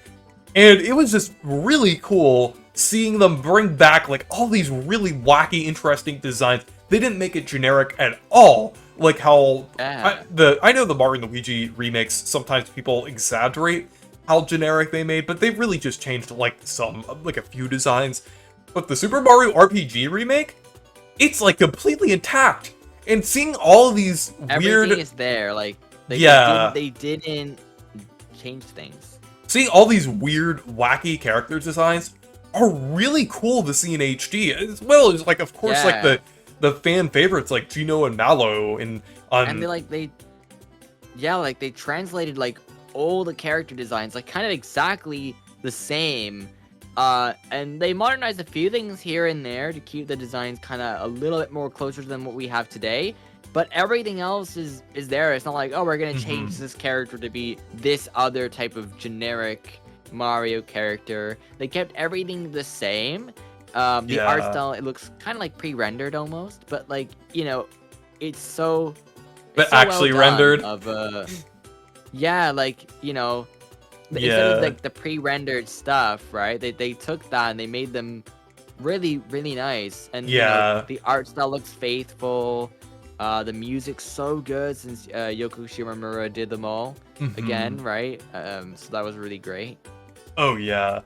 And it was just really cool seeing them bring back like all these really wacky, interesting designs. They didn't make it generic at all. Like how I know the Mario and Luigi remakes, sometimes people exaggerate how generic they made, but they really just changed like a few designs. But the Super Mario RPG remake, it's like completely intact. And seeing all these weird... Everything is there, like, they didn't change things. Seeing all these weird, wacky character designs are really cool to see in HD, as well as, like, of course, like, the fan favorites, like, Gino and Mallow, and they translated, like, all the character designs, like, kind of exactly the same, and they modernized a few things here and there to keep the designs kind of a little bit more closer than what we have today. But everything else is there. It's not like, oh, we're gonna change this character to be this other type of generic Mario character. They kept everything the same. The art style, it looks kind of like pre-rendered almost, but like, you know, it's so. But actually well rendered. Like, you know. Instead of like the pre-rendered stuff, right? They took that and they made them really, really nice. And you know, the art style looks faithful. The music's so good since Yoko Shimomura did them all again, right? So that was really great. Oh yeah.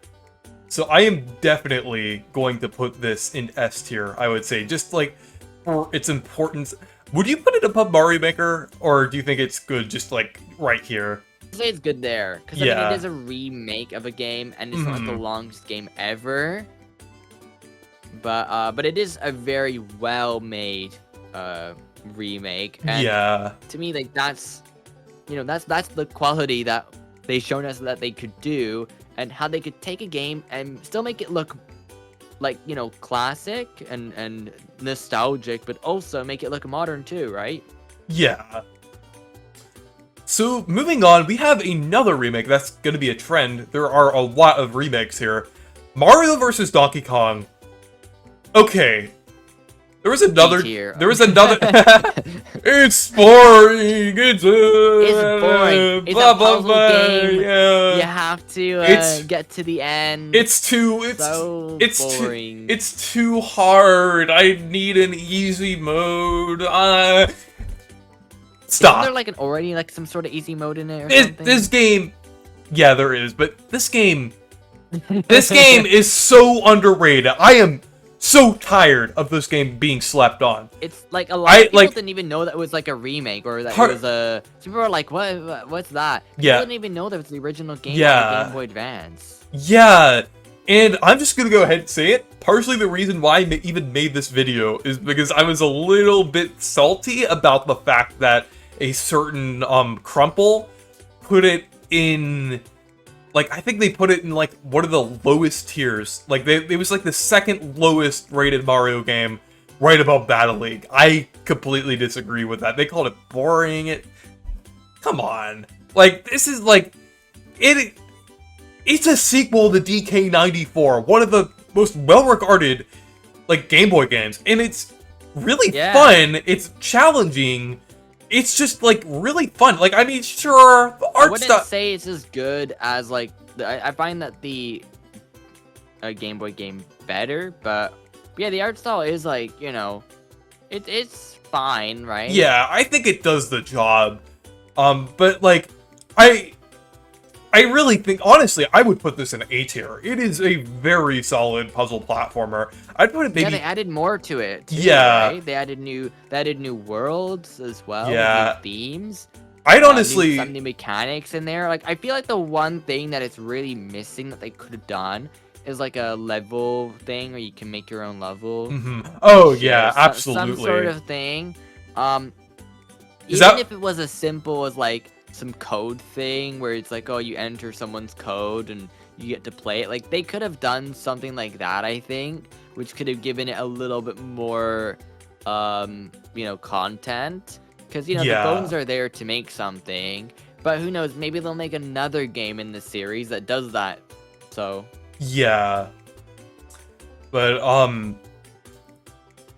So I am definitely going to put this in S tier, I would say, just like for its importance. Would you put it above Mario Maker, or do you think it's good just like right here? I'd say it's good there, because I mean, it is a remake of a game, and it's not the longest game ever. But it is a very well-made remake. And to me, like that's the quality that they've shown us that they could do, and how they could take a game and still make it look like, you know, classic and nostalgic, but also make it look modern too, right? Yeah. So, moving on, we have another remake that's going to be a trend. There are a lot of remakes here. Mario vs. Donkey Kong. Okay. There was another... It's boring! It's boring. It's a puzzle game. Yeah. You have to get to the end. It's boring. It's too hard. I need an easy mode. Stop. Isn't there already some sort of easy mode in it or something? This game, yeah, there is, but this game is so underrated. I am so tired of this game being slept on. It's like a lot of people didn't even know that it was like a remake, or that it was a. Some people were like, what's that? People didn't even know that it was the original game on the Game Boy Advance. Yeah, and I'm just gonna go ahead and say it. Partially the reason why I even made this video is because I was a little bit salty about the fact that a certain Crumple put it in, like, I think they put it in like one of the lowest tiers. Like it was like the second lowest rated Mario game, right above Battle League. I completely disagree with that. They called it boring. Come on, like this is like it's a sequel to DK94, one of the most well-regarded like Game Boy games, and it's really fun. It's challenging. It's just, like, really fun. Like, I mean, sure, the art stuff... I wouldn't say it's as good as, like... I find that the Game Boy game better, but... Yeah, the art style is, like, you know... It's fine, right? Yeah, I think it does the job. But, like, I really think, honestly, I would put this in A tier. It is a very solid puzzle platformer. I'd put it maybe... Yeah, they added more to it, too, right? They added new worlds as well, new themes. I'd honestly... some new mechanics in there. Like, I feel like the one thing that it's really missing that they could have done is, like, a level thing where you can make your own level. Oh, yeah, absolutely. Some sort of thing. Even if it was as simple as, like, some code thing where it's like, oh, you enter someone's code and you get to play it. Like, they could have done something like that, I think, which could have given it a little bit more, you know, content. Because, you know, the bones are there to make something. But who knows, maybe they'll make another game in the series that does that. So. Yeah. But,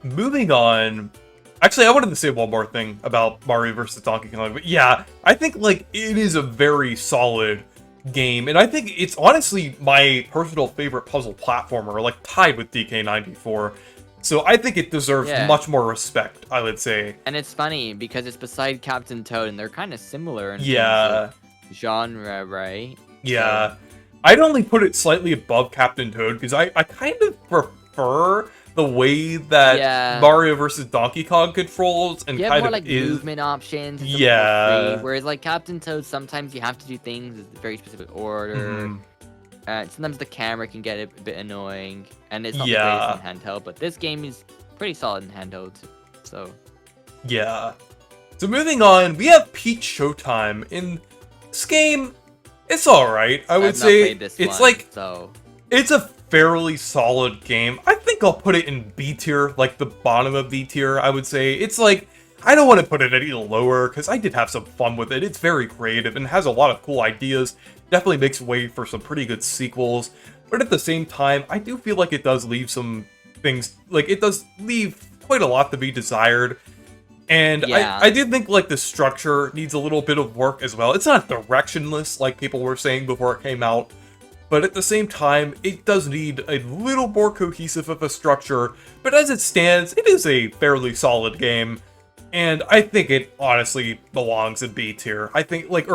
moving on. Actually, I wanted to say one more thing about Mario vs. Donkey Kong, but yeah, I think, like, it is a very solid game, and I think it's honestly my personal favorite puzzle platformer, like tied with DK94. So I think it deserves much more respect, I would say. And it's funny because it's beside Captain Toad, and they're kind of similar in terms of genre, right? Yeah. So, I'd only put it slightly above Captain Toad because I kind of prefer the way that Mario vs. Donkey Kong controls and kind more of like movement options. Whereas like Captain Toad, sometimes you have to do things in a very specific order. Sometimes the camera can get a bit annoying, and it's not the greatest in handheld. But this game is pretty solid in handheld, so. Yeah. So moving on, we have Peach Showtime. In this game, it's alright. I would say it's a fairly solid game. I think I'll put it in B tier, like the bottom of B tier, I would say. It's like, I don't want to put it any lower, because I did have some fun with it. It's very creative and has a lot of cool ideas. Definitely makes way for some pretty good sequels. But at the same time, I do feel like it does leave some things, like it does leave quite a lot to be desired. And I do think like the structure needs a little bit of work as well. It's not directionless like people were saying before it came out. But at the same time, it does need a little more cohesive of a structure. But as it stands, it is a fairly solid game. And I think it honestly belongs in B tier. I think like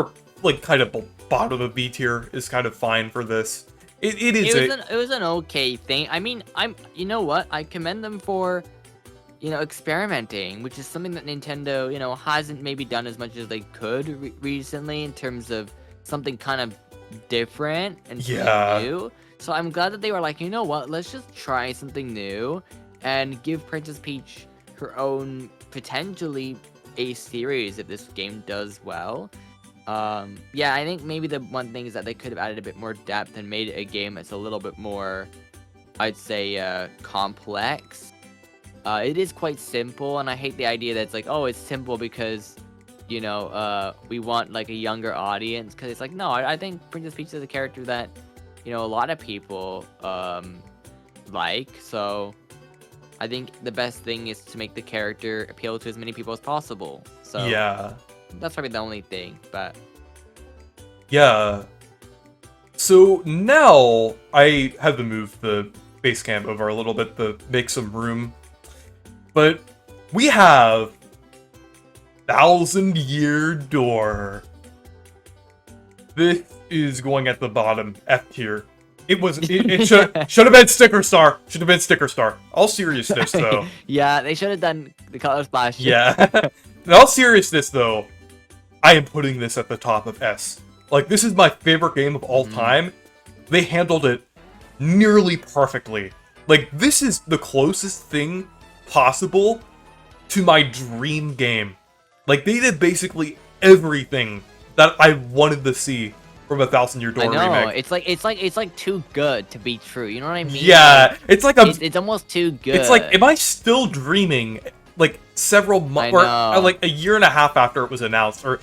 kind of bottom of B tier is kind of fine for this. It was an okay thing. I mean, you know what? I commend them for, experimenting, which is something that Nintendo, hasn't maybe done as much as they could recently in terms of something kind of different and something new. So I'm glad that they were like, you know what? Let's just try something new and give Princess Peach her own potentially a series if this game does well. I think maybe the one thing is that they could have added a bit more depth and made it a game that's a little bit more, I'd say, complex. It is quite simple, and I hate the idea that it's like, oh, it's simple because, we want like a younger audience. Because it's like, no, I think Princess Peach is a character that, a lot of people like. So I think the best thing is to make the character appeal to as many people as possible. So that's probably the only thing, but yeah. So now I have to move the base camp over a little bit to make some room. But we have 1,000-Year Door. This is going at the bottom, F tier. It should have been sticker star. Should have been sticker star. All seriousness though. Yeah, they should have done the color splash. Yeah. In all seriousness though, I am putting this at the top of S. Like, this is my favorite game of all time. They handled it nearly perfectly. Like, this is the closest thing possible to my dream game. Like, they did basically everything that I wanted to see from a 1,000-Year Door remake. It's like too good to be true. You know what I mean? Yeah, like, it's like it's almost too good. It's like, am I still dreaming? Like several months, or like a year and a half after it was announced, or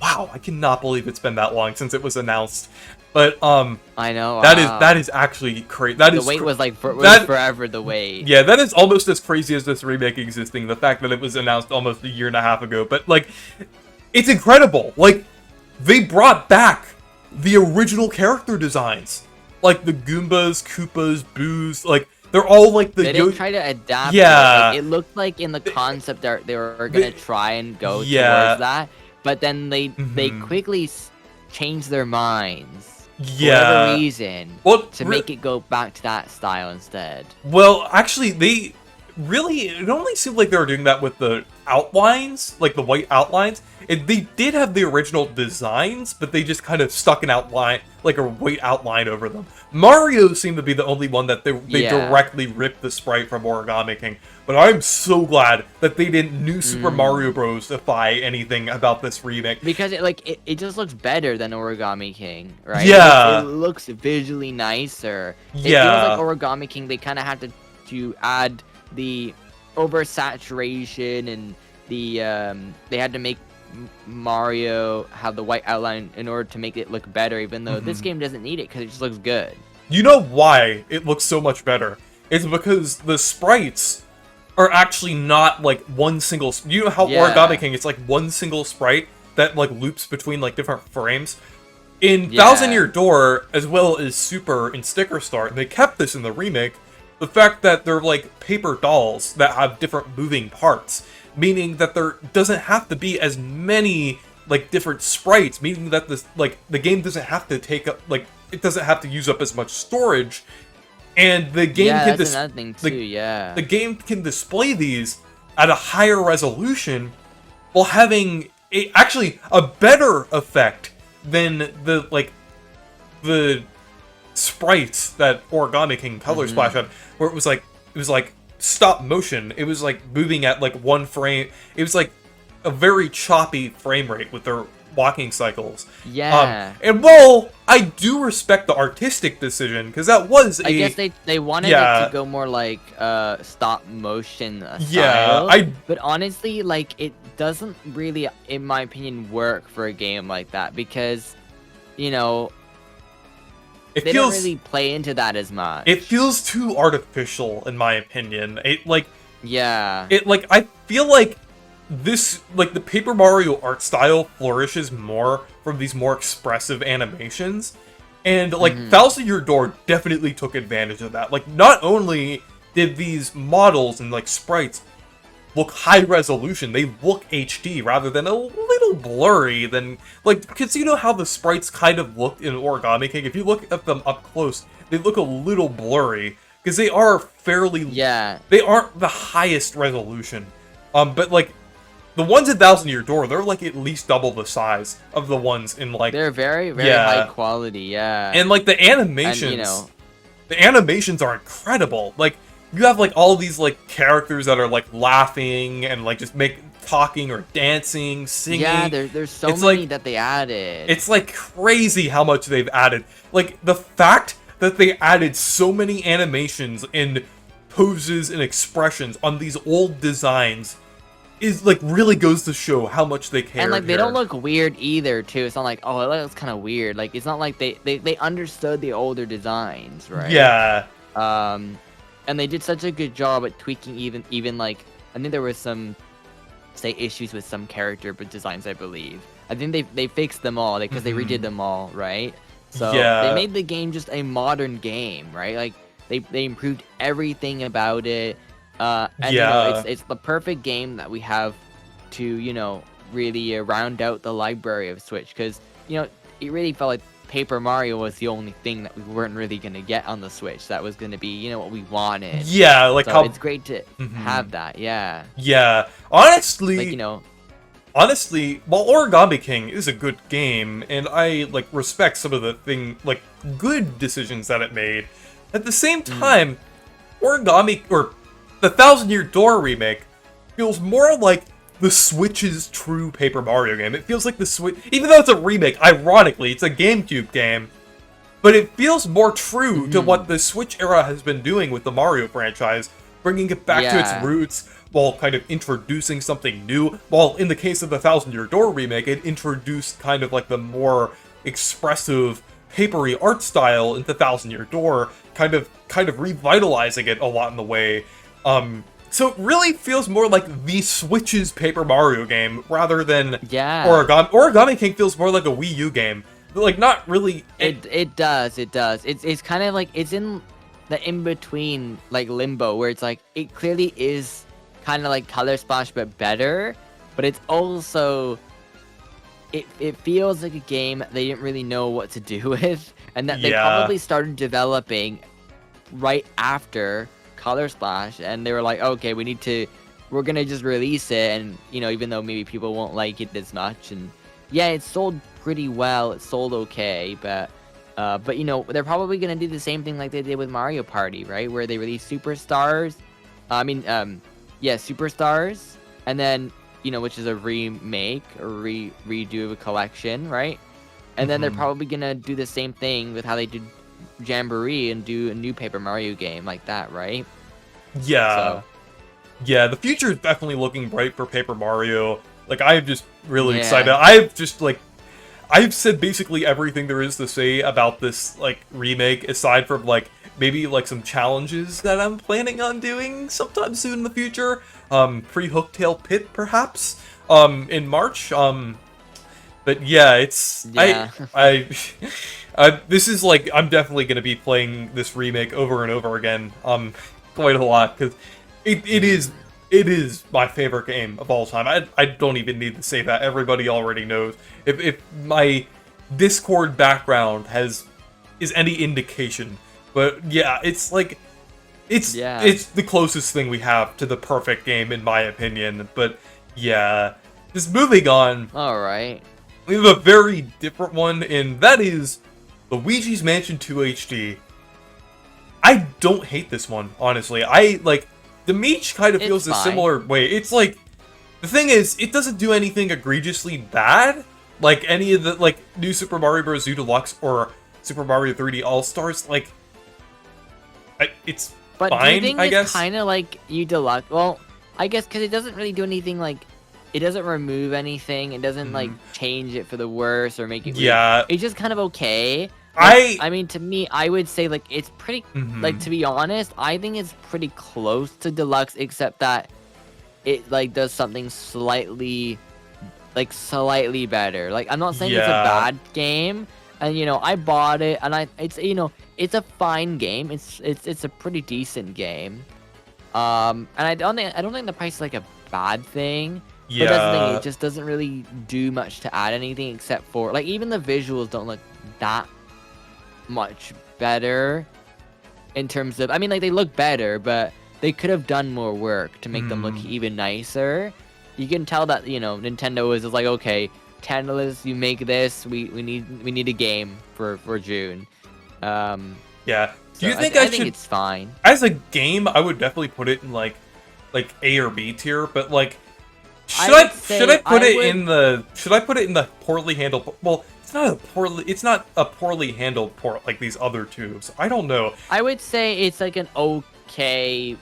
wow, I cannot believe it's been that long since it was announced. But I know that is actually crazy. That the wait was like forever. The wait. Yeah, that is almost as crazy as this remake existing. The fact that it was announced almost a year and a half ago, but like, it's incredible. Like, they brought back the original character designs, like the Goombas, Koopas, Boos, like. They're all like the. They didn't try to adapt. Yeah, it looked like in the concept that they were gonna try and go towards that, but then they quickly changed their minds. For whatever reason, to make it go back to that style instead. Well, actually, it only seemed like they were doing that with the outlines, like the white outlines. They did have the original designs, but they just kind of stuck an outline, like a white outline over them. Mario seemed to be the only one that they directly ripped the sprite from Origami King. But I'm so glad that they didn't New Super Mario Bros.-ify anything about this remake. Because it just looks better than Origami King, right? Yeah. It looks visually nicer. It feels like Origami King, they kind of had to add the oversaturation and the they had to make Mario have the white outline in order to make it look better, even though this game doesn't need it because it just looks good. You know why it looks so much better? It's because the sprites are actually not like one single. You know how Origami King, it's like one single sprite that like loops between like different frames. In Thousand Year Door, as well as Super and Sticker Star, and they kept this in the remake, the fact that they're like paper dolls that have different moving parts, meaning that there doesn't have to be as many like different sprites, meaning that this like the game doesn't have to take up like it doesn't have to use up as much storage, and the game can that's another thing too. the game can display these at a higher resolution while having actually a better effect than the sprites that Origami King Color Splash had, where it was like stop motion. It was like moving at like 1 frame. It was like a very choppy frame rate with their walking cycles. Yeah. And while I do respect the artistic decision, because that was I guess they wanted it to go more like stop motion style. But honestly, like it doesn't really, in my opinion, work for a game like that because, you know, they don't really play into that as much. It feels too artificial, in my opinion. I feel like this, like the Paper Mario art style flourishes more from these more expressive animations. And like Thousand Year Door definitely took advantage of that. Like not only did these models and like sprites look high resolution, they look HD rather than a little blurry than like, because you know how the sprites kind of look in Origami King? If you look at them up close, they look a little blurry because they are fairly they aren't the highest resolution. But like the ones in Thousand Year Door, they're like at least double the size of the ones in like they're very high quality, and like the animations, and, you know, the animations are incredible. Like you have like all these like characters that are like laughing and like just talking or dancing, singing. Yeah, there's so many that they added. It's like crazy how much they've added. Like the fact that they added so many animations and poses and expressions on these old designs is like really goes to show how much they care. And like they don't look weird either too. It's not like, oh, it looks kind of weird. Like it's not like they understood the older designs, right? Yeah. And they did such a good job at tweaking even like, I think there was some issues with some character but designs, I believe. I think they fixed them all because they redid them all, right? So they made the game just a modern game, right? Like they improved everything about it. And you know, it's the perfect game that we have to, you know, really round out the library of Switch, because, you know, it really felt like Paper Mario was the only thing that we weren't really gonna get on the Switch that was gonna be, you know, what we wanted. Yeah, like so how it's great to have that. Yeah, honestly, like, you know, while Origami King is a good game and I like respect some of the good decisions that it made, at the same time the Thousand Year Door remake feels more like the Switch's true Paper Mario game. It feels like the Switch, even though it's a remake, ironically, it's a GameCube game, but it feels more true to what the Switch era has been doing with the Mario franchise, bringing it back to its roots while kind of introducing something new. While in the case of the Thousand Year Door remake, it introduced kind of like the more expressive, papery art style into Thousand Year Door, kind of revitalizing it a lot in the way. So it really feels more like the Switch's Paper Mario game rather than Origami. Origami King feels more like a Wii U game. Like, not really. It does. It's kind of like, it's in the in-between, like, limbo, where it's like, it clearly is kind of like Color Splash, but better. But it's also, it feels like a game they didn't really know what to do with. And that they probably started developing right after Color Splash, and they were like, okay, we're gonna just release it, and, you know, even though maybe people won't like it as much, and yeah, it sold pretty well, it sold okay, but you know, they're probably gonna do the same thing like they did with Mario Party, right, where they released Superstars, Superstars, and then, you know, which is a remake or redo of a collection, right, and then they're probably gonna do the same thing with how they did Jamboree and do a new Paper Mario game like that, right? Yeah. Yeah, the future is definitely looking bright for Paper Mario. Like, I'm just really excited. I've said basically everything there is to say about this, like, remake, aside from, like, maybe, like, some challenges that I'm planning on doing sometime soon in the future. Pre-Hooktail Pit, perhaps, in March. But yeah, it's Yeah. this is like I'm definitely gonna be playing this remake over and over again, quite a lot because it is my favorite game of all time. I don't even need to say that. Everybody already knows. If my Discord background is any indication, but yeah, it's like it's the closest thing we have to the perfect game in my opinion. But yeah, just moving on. All right. We have a very different one, and that is Luigi's Mansion 2 HD. I don't hate this one, honestly. The Meech kind of feels a similar way. It's like, the thing is, it doesn't do anything egregiously bad, like any of the, like, New Super Mario Bros. U Deluxe or Super Mario 3D All-Stars. Like, it's but fine, do you think I guess. It's kind of like U Deluxe. Well, I guess because it doesn't really do anything like. It doesn't remove anything. It doesn't like change it for the worse or make it. Yeah. Weird. It's just kind of okay. Like, I mean, to me, I would say like it's pretty. Like to be honest, I think it's pretty close to Deluxe, except that it like does something slightly better. Like I'm not saying it's a bad game, and you know I bought it, and it's it's a fine game. It's a pretty decent game. And I don't think the price is like a bad thing. Yeah. But that's the thing, it just doesn't really do much to add anything except for, like, even the visuals don't look that much better in terms of, I mean, like, they look better, but they could have done more work to make them look even nicer. You can tell that, Nintendo is just like, okay, Tantalus, you make this, we need a game for June. Yeah. Do you think I think it's fine. As a game, I would definitely put it in, like A or B tier, but, like, should I put it in the poorly handled? Well, it's not a poorly handled port like these other two. So I don't know. I would say it's like an okay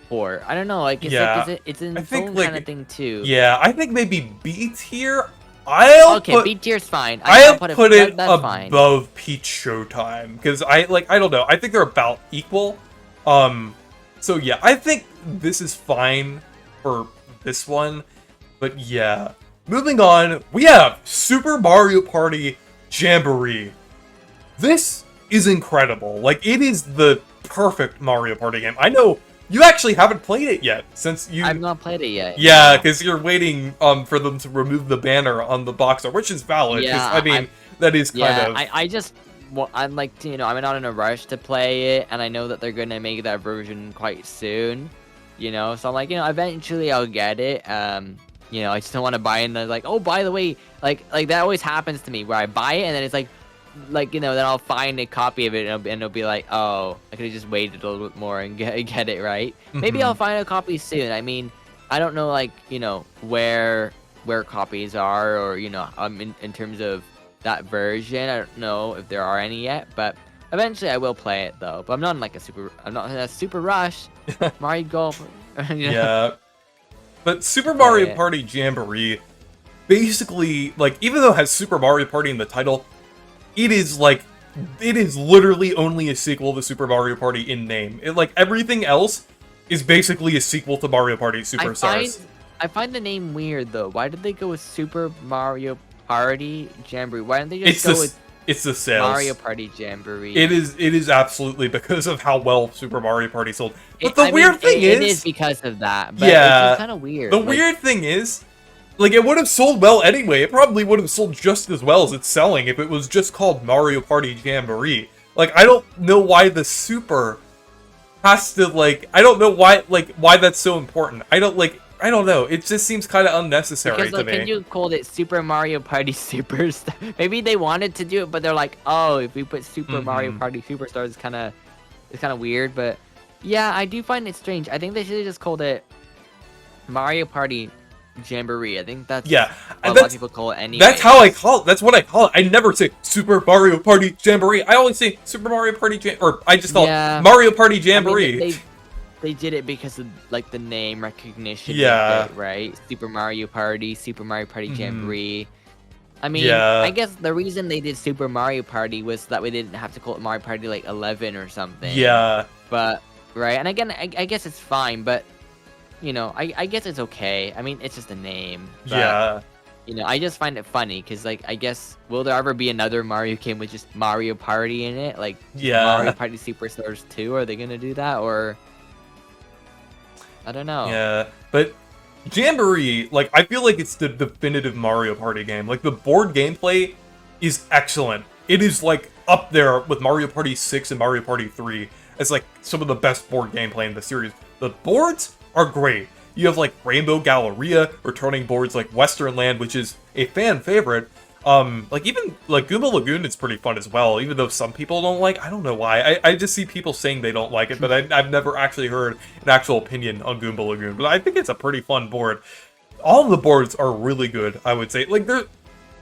port. I don't know. Like it's an own kind of thing too. Yeah, I think maybe B tier. B tier's fine. I'll put it above Peach Showtime because I don't know. I think they're about equal. So yeah, I think this is fine for this one, but yeah. Moving on, we have Super Mario Party Jamboree. This is incredible. Like, it is the perfect Mario Party game. I know you actually haven't played it yet, since you... I've not played it yet. Yeah, because you're waiting for them to remove the banner on the box art, which is valid. Yeah, I mean, that is kind of... I just... Well, I'm like, I'm not in a rush to play it, and I know that they're gonna make that version quite soon. So I'm like, eventually I'll get it. I just don't want to buy it and then like, oh, by the way, like that always happens to me where I buy it and then it's like, then I'll find a copy of it and it'll be like, oh, I could have just waited a little bit more and get it right. Maybe I'll find a copy soon. I mean, I don't know, like, where copies are or, in terms of that version. I don't know if there are any yet, but eventually I will play it though. But I'm not in a super rush. Mario Golf. Yeah. But Super Mario Party Jamboree, basically, like, even though it has Super Mario Party in the title, it is literally only a sequel to Super Mario Party in name. Everything else is basically a sequel to Mario Party Superstars. I find the name weird though. Why did they go with Super Mario Party Jamboree? Why didn't they just go with it's the sales. Mario Party Jamboree. It is absolutely because of how well Super Mario Party sold. But the weird thing is... It is because of that, but it's kind of weird. The weird thing is, it would have sold well anyway. It probably would have sold just as well as it's selling if it was just called Mario Party Jamboree. I don't know why the Super has to, I don't know why that's so important. I don't know. It just seems kind of unnecessary to me. Can you call it Super Mario Party Superstar? Maybe they wanted to do it, but they're like, oh, if we put Super Mario Party Superstars, it's kind of weird. But yeah, I do find it strange. I think they should have just called it Mario Party Jamboree. I think that's what a lot of people call it anyway. That's how I call it. That's what I call it. I never say Super Mario Party Jamboree. I always say Super Mario Party or I just call it Mario Party Jamboree. I mean, they did it because of the name recognition. Yeah. Right? Super Mario Party Jamboree. I mean, I guess the reason they did Super Mario Party was so that we didn't have to call it Mario Party 11 or something. Yeah. But right, and again, I guess it's fine, but I guess it's okay. I mean, it's just a name. But, yeah. You know, I just find it funny because, like, I guess will there ever be another Mario game with just Mario Party in it, like Mario Party Superstars 2? Are they gonna do that, or I don't know. Yeah, but Jamboree, like, I feel like it's the definitive Mario Party game. Like, the board gameplay is excellent. It is, like, up there with Mario Party 6 and Mario Party 3 as, like, some of the best board gameplay in the series. The boards are great. You have, like, Rainbow Galleria, returning boards like Western Land, which is a fan favorite. Like, even, like, Goomba Lagoon is pretty fun as well, even though some people don't like. I don't know why. I just see people saying they don't like it, but I've never actually heard an actual opinion on Goomba Lagoon. But I think it's a pretty fun board. All of the boards are really good, I would say. Like, they're...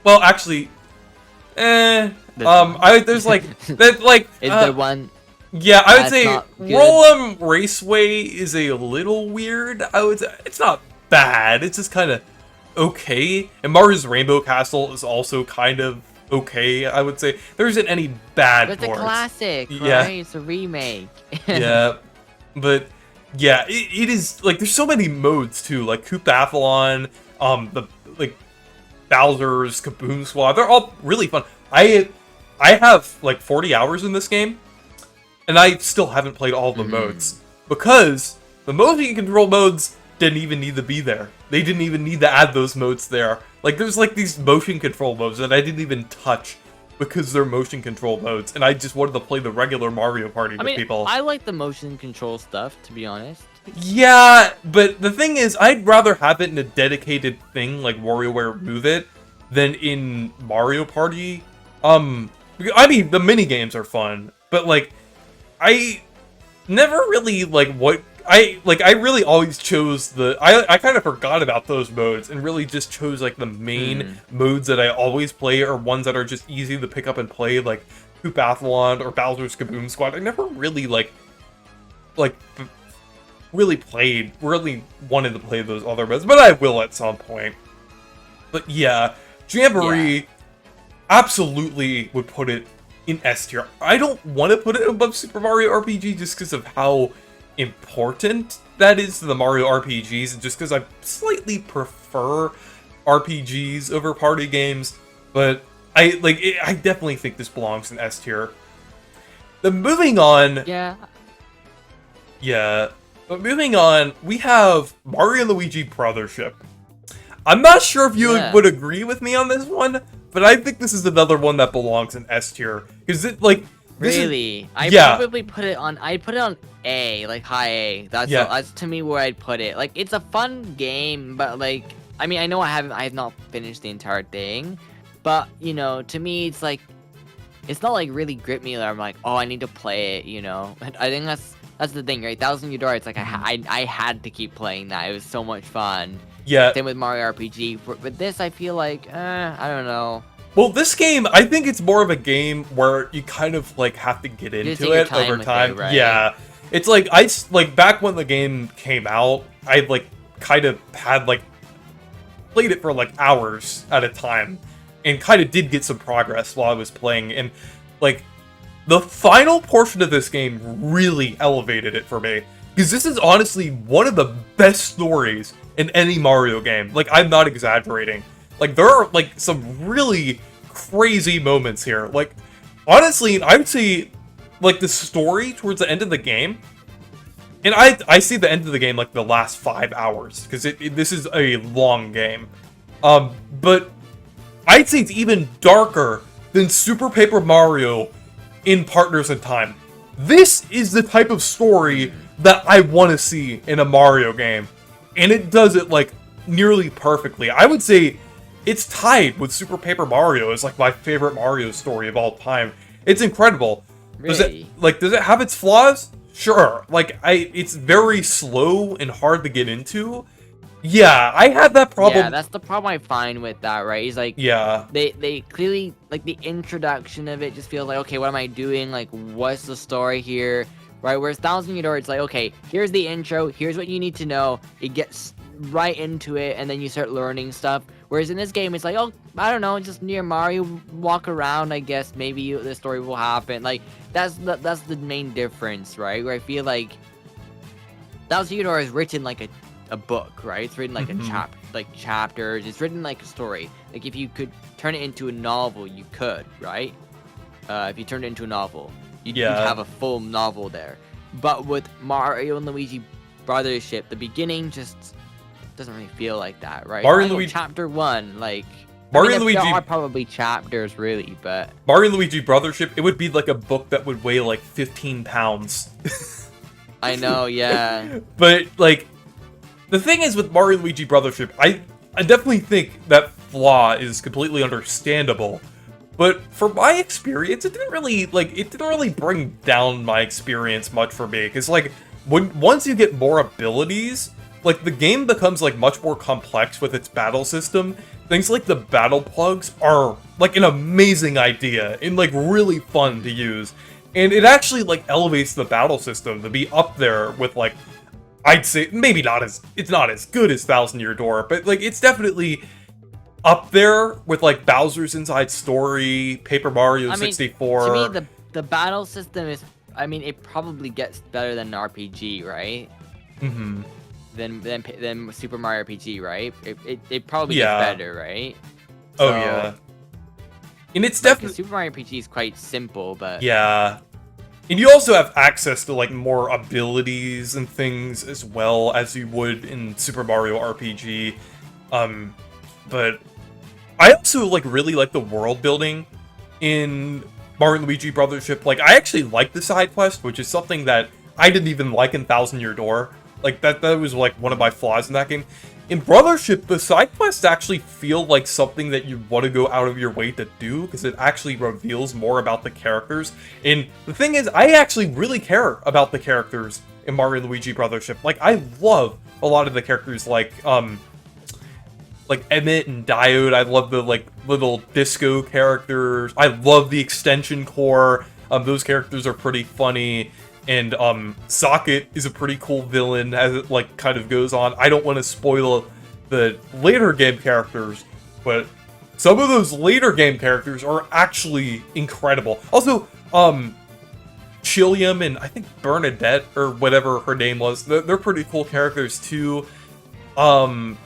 Well, actually... there's, like... That, like... Is there one... Yeah, I would say Roll'em Raceway is a little weird. I would say it's not bad. It's just kind of okay. And Mario's Rainbow Castle is also kind of okay, I would say. There isn't any bad It's parts. a classic, right? Yeah. It's a remake. Yeah. But, yeah, it is, like, there's so many modes, too. Like, Koopathon, like, Bowser's Kaboom Squad. They're all really fun. I have, like, 40 hours in this game. And I still haven't played all the modes. Because the motion control modes didn't even need to be there. They didn't even need to add those modes there. Like, there's like these motion control modes that I didn't even touch because they're motion control modes. And I just wanted to play the regular Mario Party with people. I like the motion control stuff, to be honest. Yeah, but the thing is, I'd rather have it in a dedicated thing like WarioWare Move It than in Mario Party. I mean, the mini games are fun, but like, I never really, like, I really always chose I kind of forgot about those modes and really just chose, like, the main modes that I always play are ones that are just easy to pick up and play, like Koopathon or Bowser's Kaboom Squad. I never really, really wanted to play those other modes, but I will at some point. But yeah, Jamboree absolutely would put it in S tier. I don't want to put it above Super Mario RPG just because of how important that is to the Mario RPGs, and just because I slightly prefer RPGs over party games. But I definitely think this belongs in S tier. Then moving on. Yeah. But moving on, we have Mario and Luigi Brothership. I'm not sure if you would agree with me on this one, but I think this is another one that belongs in S tier. Because it, like... Really? I'd probably put it on... I'd put it on A, like high A. That's to me where I'd put it. Like, it's a fun game, but like... I mean, I know I have not finished the entire thing, but, you know, to me, it's like... It's not like really grip me that I'm like, oh, I need to play it, you know? And I think that's the thing, right? Thousand Year Door, it's like I had to keep playing that. It was so much fun. Yeah. Same with Mario RPG. But this, I feel like, I don't know. Well, this game, I think it's more of a game where you kind of, like, have to get into it over time. Right? Yeah. It's like, back when the game came out, I, like, kind of had, like, played it for, like, hours at a time. And kind of did get some progress while I was playing. And, like, the final portion of this game really elevated it for me. Because this is honestly one of the best stories in any Mario game. Like, I'm not exaggerating. Like, there are, like, some really crazy moments here. Like, honestly, I would say, like, the story towards the end of the game, and I see the end of the game, like, the last 5 hours, because this is a long game. But I'd say it's even darker than Super Paper Mario in Partners in Time. This is the type of story that I want to see in a Mario game. And it does it, like, nearly perfectly. I would say it's tied with Super Paper Mario as, like, my favorite Mario story of all time. It's incredible. Really? Does it have its flaws? Sure. Like, it's very slow and hard to get into. Yeah, I had that problem. Yeah, that's the problem I find with that, right? He's like, they clearly, like, the introduction of it just feels like, okay, what am I doing? Like, what's the story here? Right? Whereas Thousand Year Door, it's like, okay, here's the intro, here's what you need to know. It gets right into it, and then you start learning stuff. Whereas in this game, it's like, oh, I don't know, just near Mario, walk around, I guess, maybe the story will happen. Like, that's the main difference, right? Where I feel like Thousand Year Door is written like a book, right? It's written like a chapter. like chapters. It's written like a story. Like if you could turn it into a novel, you could, right? If you turned it into a novel, you'd have a full novel there. But with Mario and Luigi Brothership, the beginning just doesn't really feel like that, right? Mario and Luigi Chapter 1, like Mario and there Luigi are probably chapters really, but Mario and Luigi Brothership, it would be like a book that would weigh like 15 pounds. I know, yeah. But like the thing is with Mario and Luigi Brothership, I definitely think that flaw is completely understandable. But for my experience, it didn't really bring down my experience much for me. Because like once you get more abilities, like the game becomes like much more complex with its battle system. Things like the battle plugs are like an amazing idea and like really fun to use. And it actually like elevates the battle system to be up there with like, I'd say maybe it's not as good as Thousand Year Door, but like it's definitely up there with like Bowser's Inside Story, Paper Mario 64. To me, the battle system is, I mean, it probably gets better than an RPG, right? Mm-hmm. Than Super Mario RPG, right? It probably gets better, right? So, oh yeah. And it's definitely Super Mario RPG is quite simple, but yeah. And you also have access to like more abilities and things as well as you would in Super Mario RPG. But I also like really like the world building in Mario and Luigi Brothership. Like I actually like the side quest, which is something that I didn't even like in Thousand Year Door. Like that was like one of my flaws in that game. In Brothership, the side quests actually feel like something that you want to go out of your way to do because it actually reveals more about the characters. And the thing is, I actually really care about the characters in Mario and Luigi Brothership. Like I love a lot of the characters, like Emmett and Diode. I love the like little disco characters. I love the extension core. Those characters are pretty funny. And Socket is a pretty cool villain as it like kind of goes on. I don't want to spoil the later game characters, but some of those later game characters are actually incredible. Also, Chilliam and I think Bernadette or whatever her name was, they're pretty cool characters too. But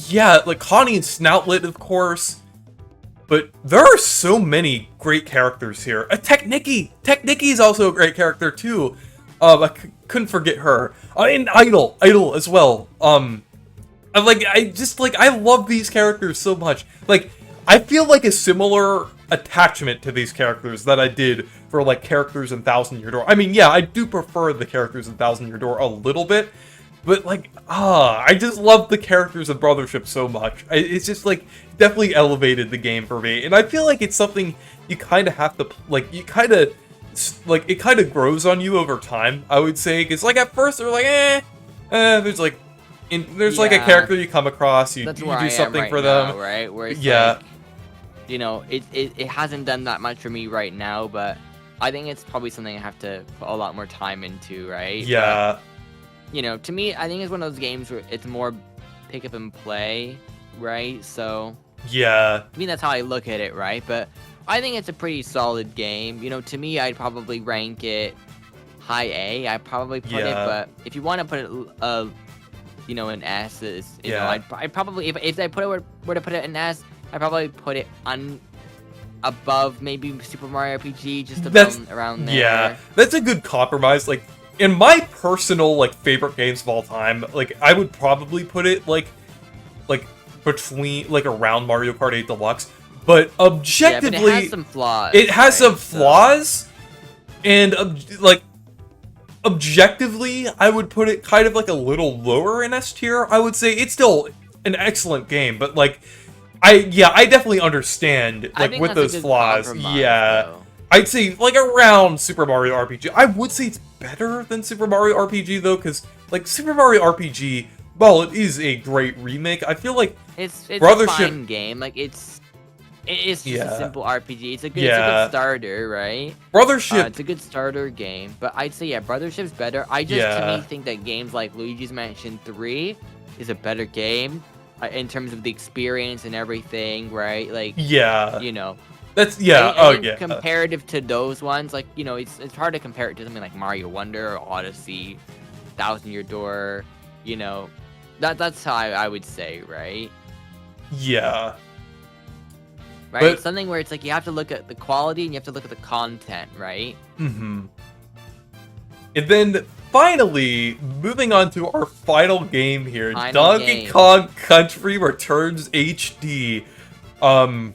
yeah, like Connie and Snoutlet, of course. But there are so many great characters here. Technicky is also a great character too. I couldn't forget her. And Idol as well. I love these characters so much. Like, I feel like a similar attachment to these characters that I did for like characters in Thousand Year Door. I mean, yeah, I do prefer the characters in Thousand Year Door a little bit. But, like, I just love the characters of Brothership so much. It's just, like, definitely elevated the game for me. And I feel like it's something you kind of have to, like, it kind of grows on you over time, I would say. Because, like, at first, they're like, there's, like, like, a character you come across, you do something for them. Right? Where it's like, you know, it hasn't done that much for me right now, but I think it's probably something I have to put a lot more time into, right? Yeah. But, you know, to me, I think it's one of those games where it's more pick up and play, right? So, yeah. I mean, that's how I look at it, right? But I think it's a pretty solid game. You know, to me, I'd probably rank it high A. I'd probably put it, but if you want to put it, you know, an S, you know, I'd probably, if I were to put it in S, I'd probably put it above maybe Super Mario RPG, just around there. Yeah, that's a good compromise. Like, in my personal, like, favorite games of all time, like, I would probably put it, like between, like, around Mario Kart 8 Deluxe. But objectively... Yeah, but it has some flaws. It has some flaws, and, like, objectively, I would put it kind of, like, a little lower in S tier. I would say it's still an excellent game, but, like, I definitely understand, like, with those flaws. Yeah. Though. I'd say, like, around Super Mario RPG. I would say it's better than Super Mario RPG, though, because, like, Super Mario RPG, well, it is a great remake. I feel like it's Brothership... a fine game. Like, it's just a simple RPG. It's a good starter, right? Brothership... it's a good starter game. But I'd say, Brothership's better. I just, to me, think that games like Luigi's Mansion 3 is a better game in terms of the experience and everything, right? Like, you know... That's Comparative to those ones, like, you know, it's hard to compare it to something like Mario Wonder, or Odyssey, Thousand Year Door, you know, That's how I would say, right? Yeah. Right? But, something where it's like you have to look at the quality and you have to look at the content, right? Mm-hmm. And then finally, moving on to our final game here, Donkey Kong Country Returns HD. I'm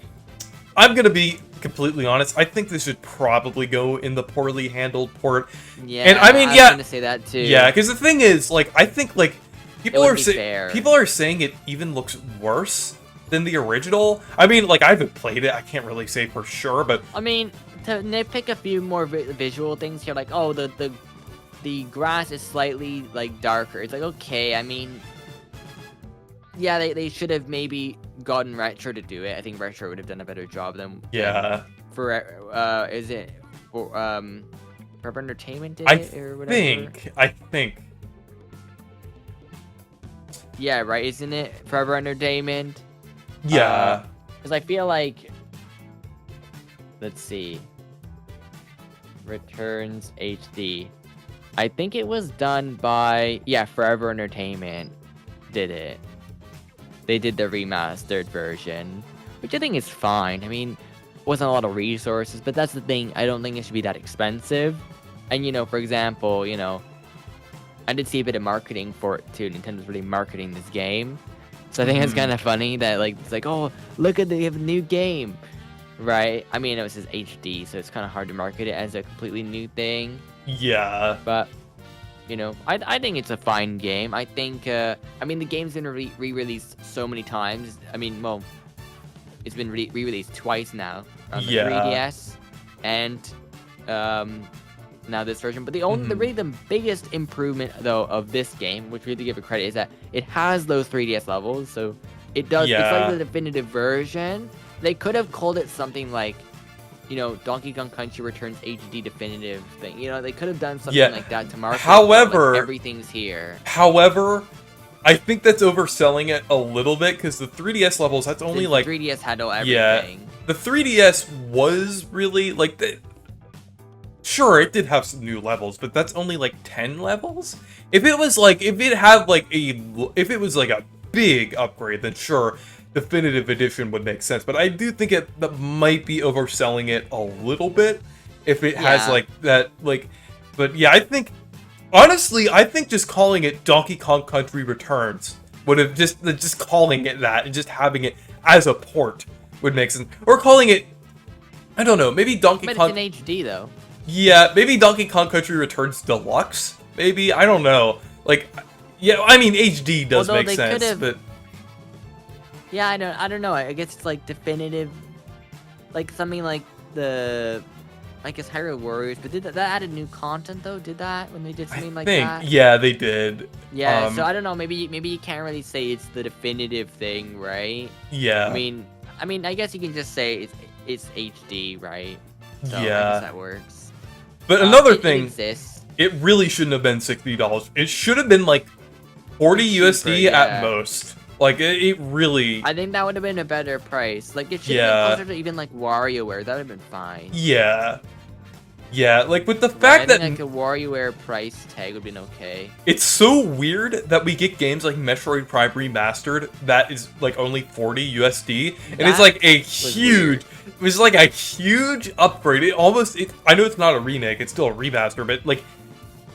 gonna be completely honest. I think this should probably go in the poorly handled port. Yeah, and I mean, I was gonna say that too. Yeah, because the thing is, like, I think like people are saying it even looks worse than the original. I mean, like, I haven't played it. I can't really say for sure, but I mean, to nitpick a few more visual things here, like, oh, the grass is slightly like darker. It's like, okay, I mean, yeah, they should have maybe gotten Retro to do it. I think Retro would have done a better job than for is it for Forever Entertainment did it or whatever? I think. Yeah, right. Isn't it Forever Entertainment? Yeah. Because I feel like, let's see, Returns HD. I think it was done by, Forever Entertainment did it. They did the remastered version, which I think is fine. I mean, wasn't a lot of resources, but that's the thing. I don't think it should be that expensive. And, for example, I did see a bit of marketing for it too. Nintendo's really marketing this game. So I think it's kind of funny that, like, it's like, oh, look at they have a new game, right? I mean, it says HD, so it's kind of hard to market it as a completely new thing. Yeah. But, I think it's a fine game. I think, I mean, the game's been re-released so many times. I mean, well, it's been re-released twice now on the 3DS and now this version. But the biggest improvement though of this game, which really give it credit, is that it has those 3DS levels. So it does. It's like the definitive version. They could have called it something like, Donkey Kong Country Returns HD definitive thing. They could have done something like that to market. However, like, everything's here. However, I think that's overselling it a little bit because the 3DS levels, that's only like 3DS had everything. Yeah, the 3DS was really like sure, it did have some new levels, but that's only like 10 levels. If it was like if it was like a big upgrade, then sure, definitive edition would make sense. But I do think that might be overselling it a little bit if it has like that like. But yeah, I think honestly, just calling it Donkey Kong Country Returns would have just calling it that and just having it as a port would make sense. Or calling it, I don't know, maybe Donkey Kong. But it's in HD though. Yeah, maybe Donkey Kong Country Returns Deluxe. Maybe, I don't know. Like, yeah, I mean HD does make sense, but yeah, I don't know. I guess it's like definitive, like something like I guess Hyrule Warriors. But did that added new content though? Did that when they did something like that? Yeah, they did. Yeah, so I don't know. Maybe you can't really say it's the definitive thing, right? Yeah. I mean, I guess you can just say it's HD, right? So yeah, I guess that works. But another thing, it really shouldn't have been $60. It should have been like 40 USD at most. Like it really. I think that would have been a better price. Like it should have been closer to even like WarioWare. That would have been fine. Yeah. Yeah, like with the fact that like a WarioWare price tag would have been okay. It's so weird that we get games like Metroid Prime Remastered that is like only 40 USD, and it's like a huge. It was like a huge upgrade. I know it's not a remake, it's still a remaster, but like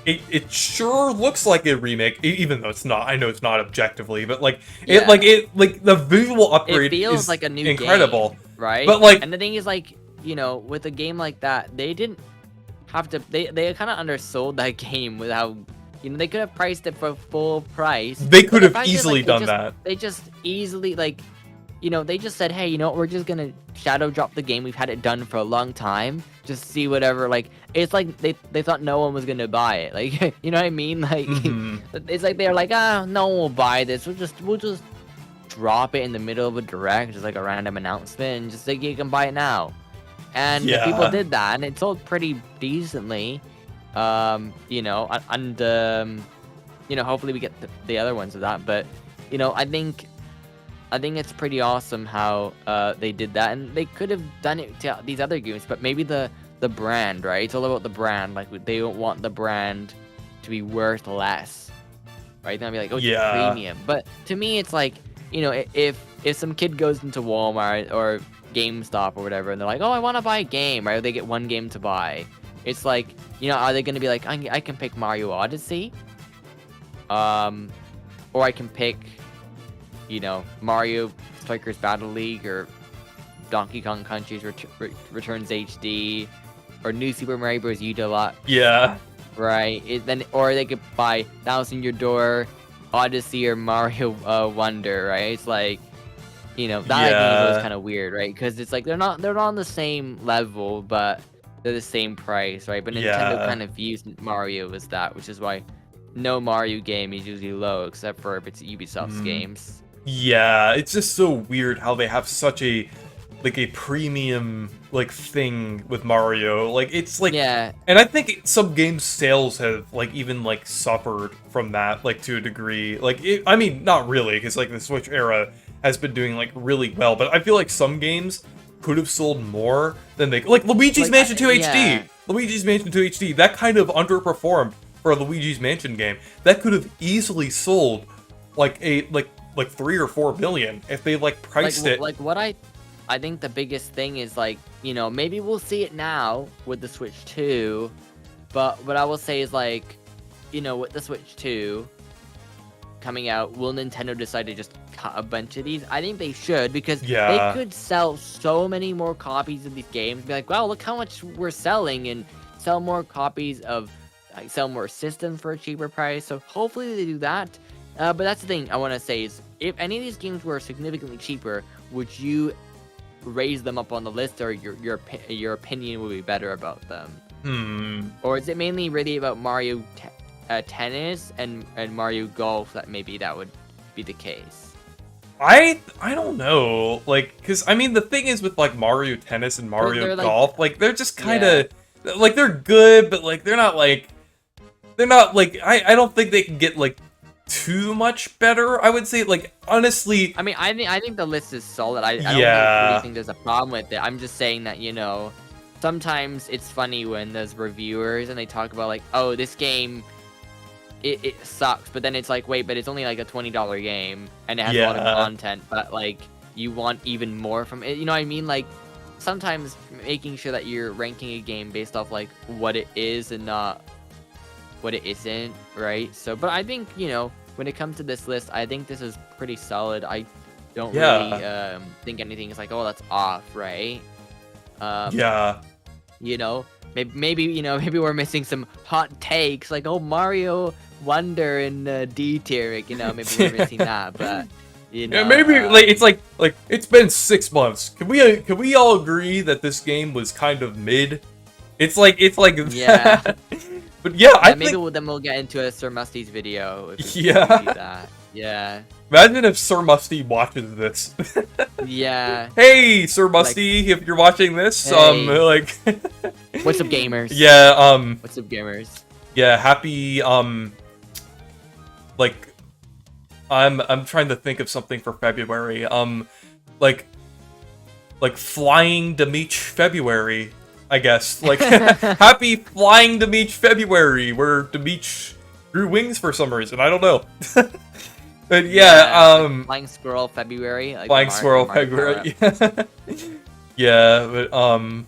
it sure looks like a remake, even though it's not. I know it's not objectively, but like the visual upgrade feels is like a new incredible, game, right? But like, and the thing is, like, with a game like that, they didn't have to. They kind of undersold that game with how. They could have priced it for full price. They could have easily done that. They just easily they just said, hey, we're just gonna shadow drop the game. We've had it done for a long time. Just see whatever. Like, it's like they thought no one was gonna buy it. Like, you know what I mean? Like, it's like they're like, no one will buy this. We'll just drop it in the middle of a direct, just like a random announcement, and just say you can buy it now. And people did that, and it sold pretty decently. And hopefully we get the other ones of that. But I think it's pretty awesome how they did that, and they could have done it to these other games, but maybe the brand, right? It's all about the brand. Like, they don't want the brand to be worth less. right? Then I'll be like, oh, it's premium. But to me, it's like, you know, if some kid goes into Walmart or GameStop or whatever, and they're like, oh, I want to buy a game, right? Or they get one game to buy. It's like, you know, are they going to be like, I can pick Mario Odyssey? Or I can pick, you know, Mario Strikers Battle League or Donkey Kong Country's Returns HD or New Super Mario Bros. U Deluxe. Yeah. Right. Or they could buy Thousand Year Door, Odyssey, or Mario Wonder. Right. It's like, you know, that I think is kind of weird, right? Because it's like they're not on the same level, but they're the same price, right? But Nintendo kind of views Mario as that, which is why no Mario game is usually low, except for if it's Ubisoft's games. Yeah, it's just so weird how they have such a premium thing with Mario. Like, it's like, and I think some games sales have even suffered from that to a degree. I mean, not really, because the Switch era has been doing really well, but I feel like some games could have sold more than they Luigi's Mansion 2 HD. Luigi's Mansion 2 HD, that kind of underperformed for a Luigi's Mansion game. That could have easily sold 3 or 4 million if they priced it. I think the biggest thing is you know, maybe we'll see it now with the Switch 2, but what I will say is you know, with the Switch 2 coming out, will Nintendo decide to just cut a bunch of these? I think they should, because they could sell so many more copies of these games. Be like, wow, look how much we're selling, and sell more copies of, sell more systems for a cheaper price. So hopefully they do that. But that's the thing I want to say is, if any of these games were significantly cheaper, would you raise them up on the list, or your opinion would be better about them? Or is it mainly really about Mario Tennis and Mario Golf that maybe that would be the case? I don't know, because I mean the thing is with Mario Tennis and Mario Golf, they're just kind of they're good, but they're not I don't think they can get too much better, I would say. Honestly, I mean, I think the list is solid. I don't really think there's a problem with it. I'm just saying that, you know, sometimes it's funny when there's reviewers and they talk about oh, this game, it sucks, but then it's wait, but it's only a $20 game and it has a lot of content, but you want even more from it, you know what I mean? Sometimes making sure that you're ranking a game based off what it is and not what it isn't, right? So, but I think, you know, when it comes to this list, I think this is pretty solid. I don't really think anything is oh, that's off, right? You know, maybe you know, maybe we're missing some hot takes oh, Mario Wonder in D tier, you know, maybe we're missing that, but you know, maybe it's it's been 6 months. Can we all agree that this game was kind of mid? It's yeah. But yeah, I maybe think... then we'll get into a Sir Musty's video. If we see that. Yeah. Imagine if Sir Musty watches this. Yeah. Hey, Sir Musty, if you're watching this, hey. What's up, gamers? Yeah, What's up, gamers? Yeah, happy, I'm trying to think of something for February. Flying Demeech February, I guess. Happy Flying Demeech February, where Demeech grew wings for some reason. I don't know. But yeah, Flying Squirrel February. Flying Squirrel February. Yeah, but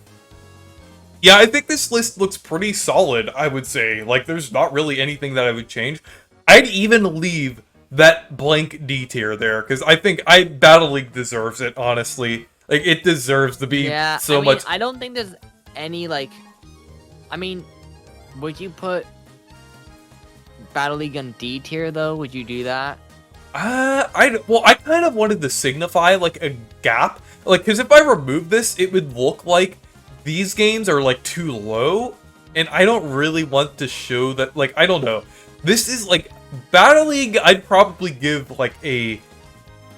yeah, I think this list looks pretty solid, I would say. There's not really anything that I would change. I'd even leave that blank D tier there, because I think Battle League deserves it, honestly. It deserves to be so much. I don't think there's any I mean, would you put Battle League on D tier though? Would you do that? I kind of wanted to signify a gap, because if I remove this, it would look like these games are too low, and I don't really want to show that. I don't know. This is Battle League. I'd probably give a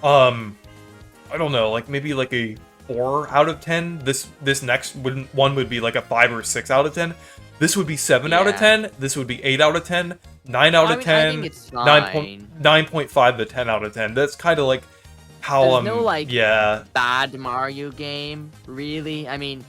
I don't know, maybe a 4 out of 10. This next one would be a 5 or 6 out of 10. This would be 7 out of 10. This would be 8 out of 10. 9 out of 10. I think it's fine. 9.5 to 10 out of 10. That's kind of how There's no bad Mario game, really. I mean,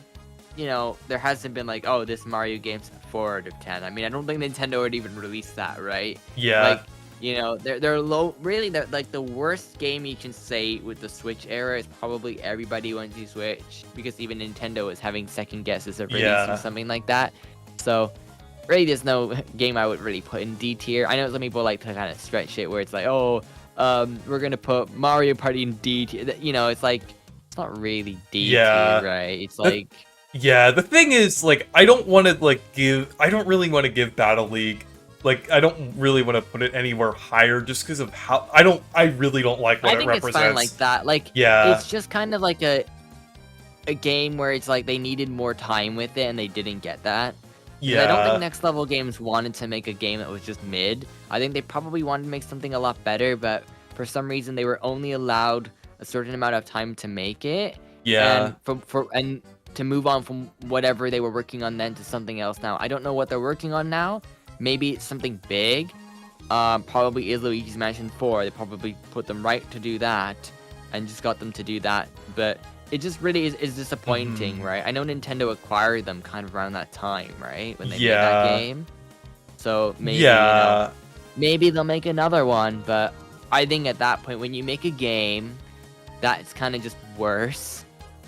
you know, there hasn't been oh, this Mario game's a 4 out of 10. I mean, I don't think Nintendo would even release that, right? Yeah. They're low. Really, they're like the worst game you can say with the Switch era is probably everybody went to Switch, because even Nintendo is having second guesses of releasing something like that. So really, there's no game I would really put in D tier. I know some people like to kind of stretch it where it's like, oh, we're gonna put Mario Party in D tier. It's like it's not really D tier, right? It's like. Yeah, the thing is, like, I don't really want to give Battle League, like, I don't really want to put it anywhere higher just because of how, I really don't like what it represents. I think it's fine like that. Like, it's just kind of like a game where it's like they needed more time with it and they didn't get that. Yeah. I don't think Next Level Games wanted to make a game that was just mid. I think they probably wanted to make something a lot better, but for some reason they were only allowed a certain amount of time to make it. Yeah. And to move on from whatever they were working on then to something else now. I don't know what they're working on now. Maybe it's something big. Probably is Luigi's Mansion 4. They probably put them right to do that and just got them to do that. But it just really is disappointing, right? I know Nintendo acquired them kind of around that time, right? When they made that game. So maybe, maybe they'll make another one. But I think at that point, when you make a game that's kind of just worse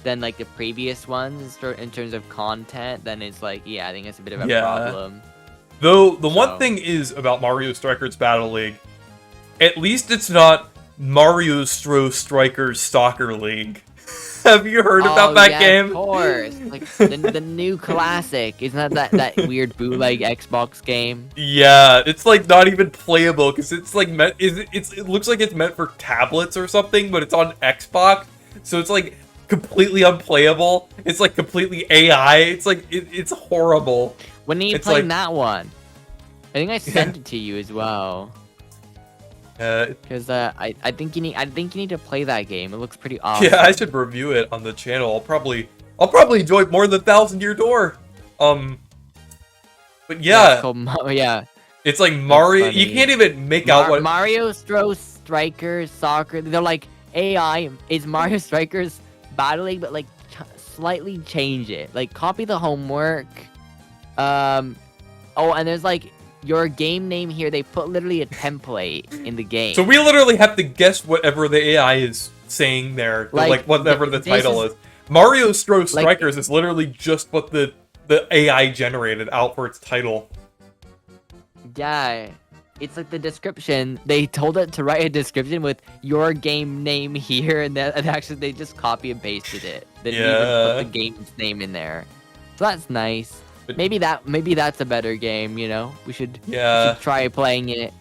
than like the previous ones in terms of content, then it's like, I think it's a bit of a problem. Though the one thing is about Mario Strikers Battle League, at least it's not Mario Strikers Soccer League. Have you heard about that game? Of course. Like the new classic. Isn't that weird bootleg Xbox game? Yeah, it's like not even playable because it's like it looks like it's meant for tablets or something, but it's on Xbox. So it's like completely unplayable. It's like completely AI. It's like it's horrible. When are you playing that one? I think I sent it to you as well. Because I think you need to play that game. It looks pretty awesome. Yeah, I should review it on the channel. I'll probably enjoy it more than 1,000 Year Door. But yeah, it's like Mario. You can't even make out what Mario Strikers Soccer. They're like AI. It's Mario Strikers Battle League, but like slightly change it. Like copy the homework. Oh, and there's like your game name here. They put literally a template in the game. So we literally have to guess whatever the AI is saying there, like whatever the title is. Mario Strikers is literally just what the AI generated out for its title. Yeah. It's like the description. They told it to write a description with your game name here, and actually they just copy and pasted it. They didn't even put the game's name in there. So that's nice. Maybe that's a better game, We should try playing it.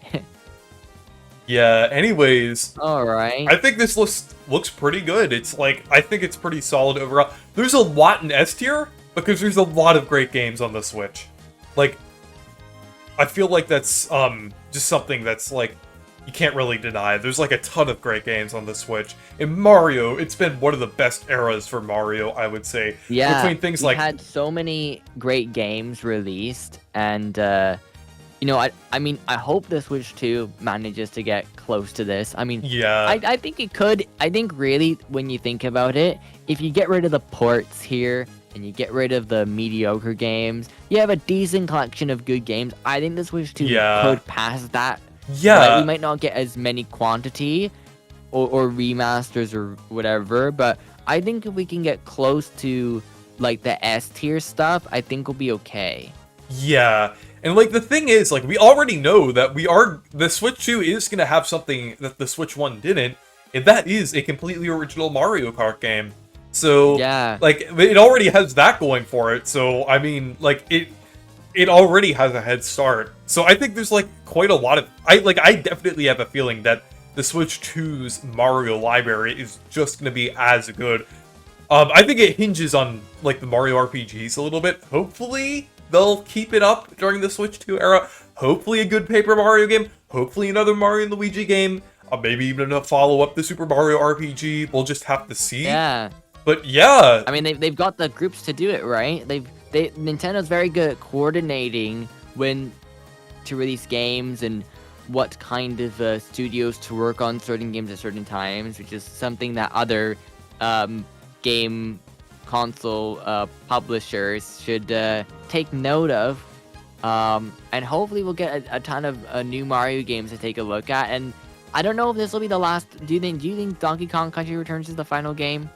Yeah, anyways. Alright. I think this looks pretty good. It's like, I think it's pretty solid overall. There's a lot in S tier, because there's a lot of great games on the Switch. Like, I feel like that's just something that's like you can't really deny. There's like a ton of great games on the Switch. In Mario, it's been one of the best eras for Mario, I would say. Yeah, between things like had so many great games released, and I mean, I hope the Switch 2 manages to get close to this. I mean, I think it could. I think really, when you think about it, if you get rid of the ports here, and you get rid of the mediocre games, you have a decent collection of good games. I think the Switch 2 could pass that. Yeah. Right? We might not get as many quantity or remasters or whatever, but I think if we can get close to like the S tier stuff, I think we'll be okay. Yeah. And like the thing is, like we already know that the Switch 2 is going to have something that the Switch 1 didn't, and that is a completely original Mario Kart game. So, like, it already has that going for it. So, I mean, like, it already has a head start. So, I think there's, like, quite a lot of... I definitely have a feeling that the Switch 2's Mario library is just going to be as good. I think it hinges on, like, the Mario RPGs a little bit. Hopefully, they'll keep it up during the Switch 2 era. Hopefully, a good Paper Mario game. Hopefully, another Mario and Luigi game. Maybe even a follow-up to Super Mario RPG. We'll just have to see. Yeah. But yeah, I mean they've got the groups to do it, right? Nintendo's very good at coordinating when to release games and what kind of studios to work on certain games at certain times, which is something that other game console publishers should take note of. And hopefully we'll get a ton of new Mario games to take a look at. And I don't know if this will be the last. Do you think Donkey Kong Country Returns is the final game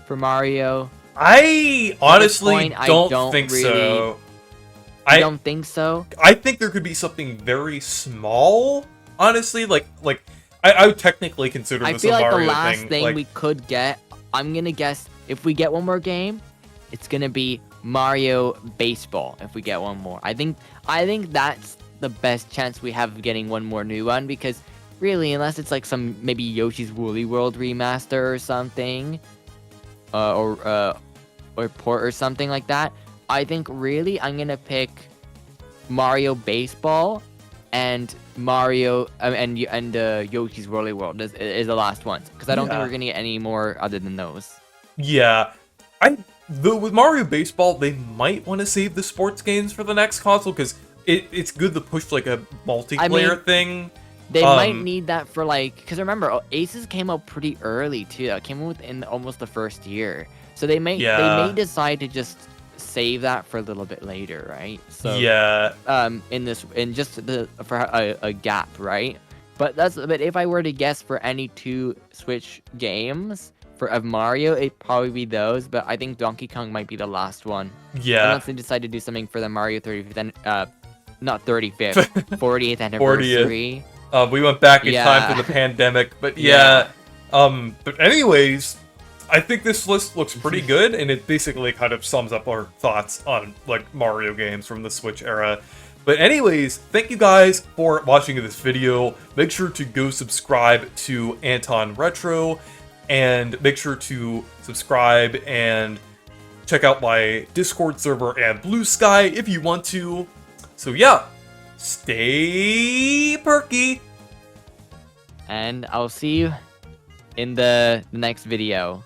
for Mario? I honestly don't think so. I don't think so. I think there could be something very small. Honestly, I would technically consider this a Mario thing. I feel like the last thing we could get, I'm gonna guess, if we get one more game, it's gonna be Mario Baseball. If we get one more, I think that's the best chance we have of getting one more new one, because really, unless it's like some maybe Yoshi's Woolly World remaster or something, or port or something like that, I think really I'm gonna pick Mario Baseball and Mario and Yoshi's Woolly World is the last ones, because I don't think we're gonna get any more other than those. Yeah, with Mario Baseball, they might want to save the sports games for the next console, because it's good to push like a multiplayer thing. They might need that for because remember, Aces came out pretty early too. It came out within almost the first year, so they may decide to just save that for a little bit later, right? So for a gap, right? But if I were to guess for any two Switch games of Mario, it'd probably be those. But I think Donkey Kong might be the last one. Yeah. Unless they decide to do something for the Mario 35th, not 35th, 40th anniversary. 40th. We went back in time for the pandemic, but but anyways, I think this list looks pretty good, and it basically kind of sums up our thoughts on Mario games from the Switch era. But anyways, thank you guys for watching this video. Make sure to go subscribe to Anton Retro, and make sure to subscribe and check out my Discord server and Blue Sky if you want to. So yeah, stay perky. And I'll see you in the next video.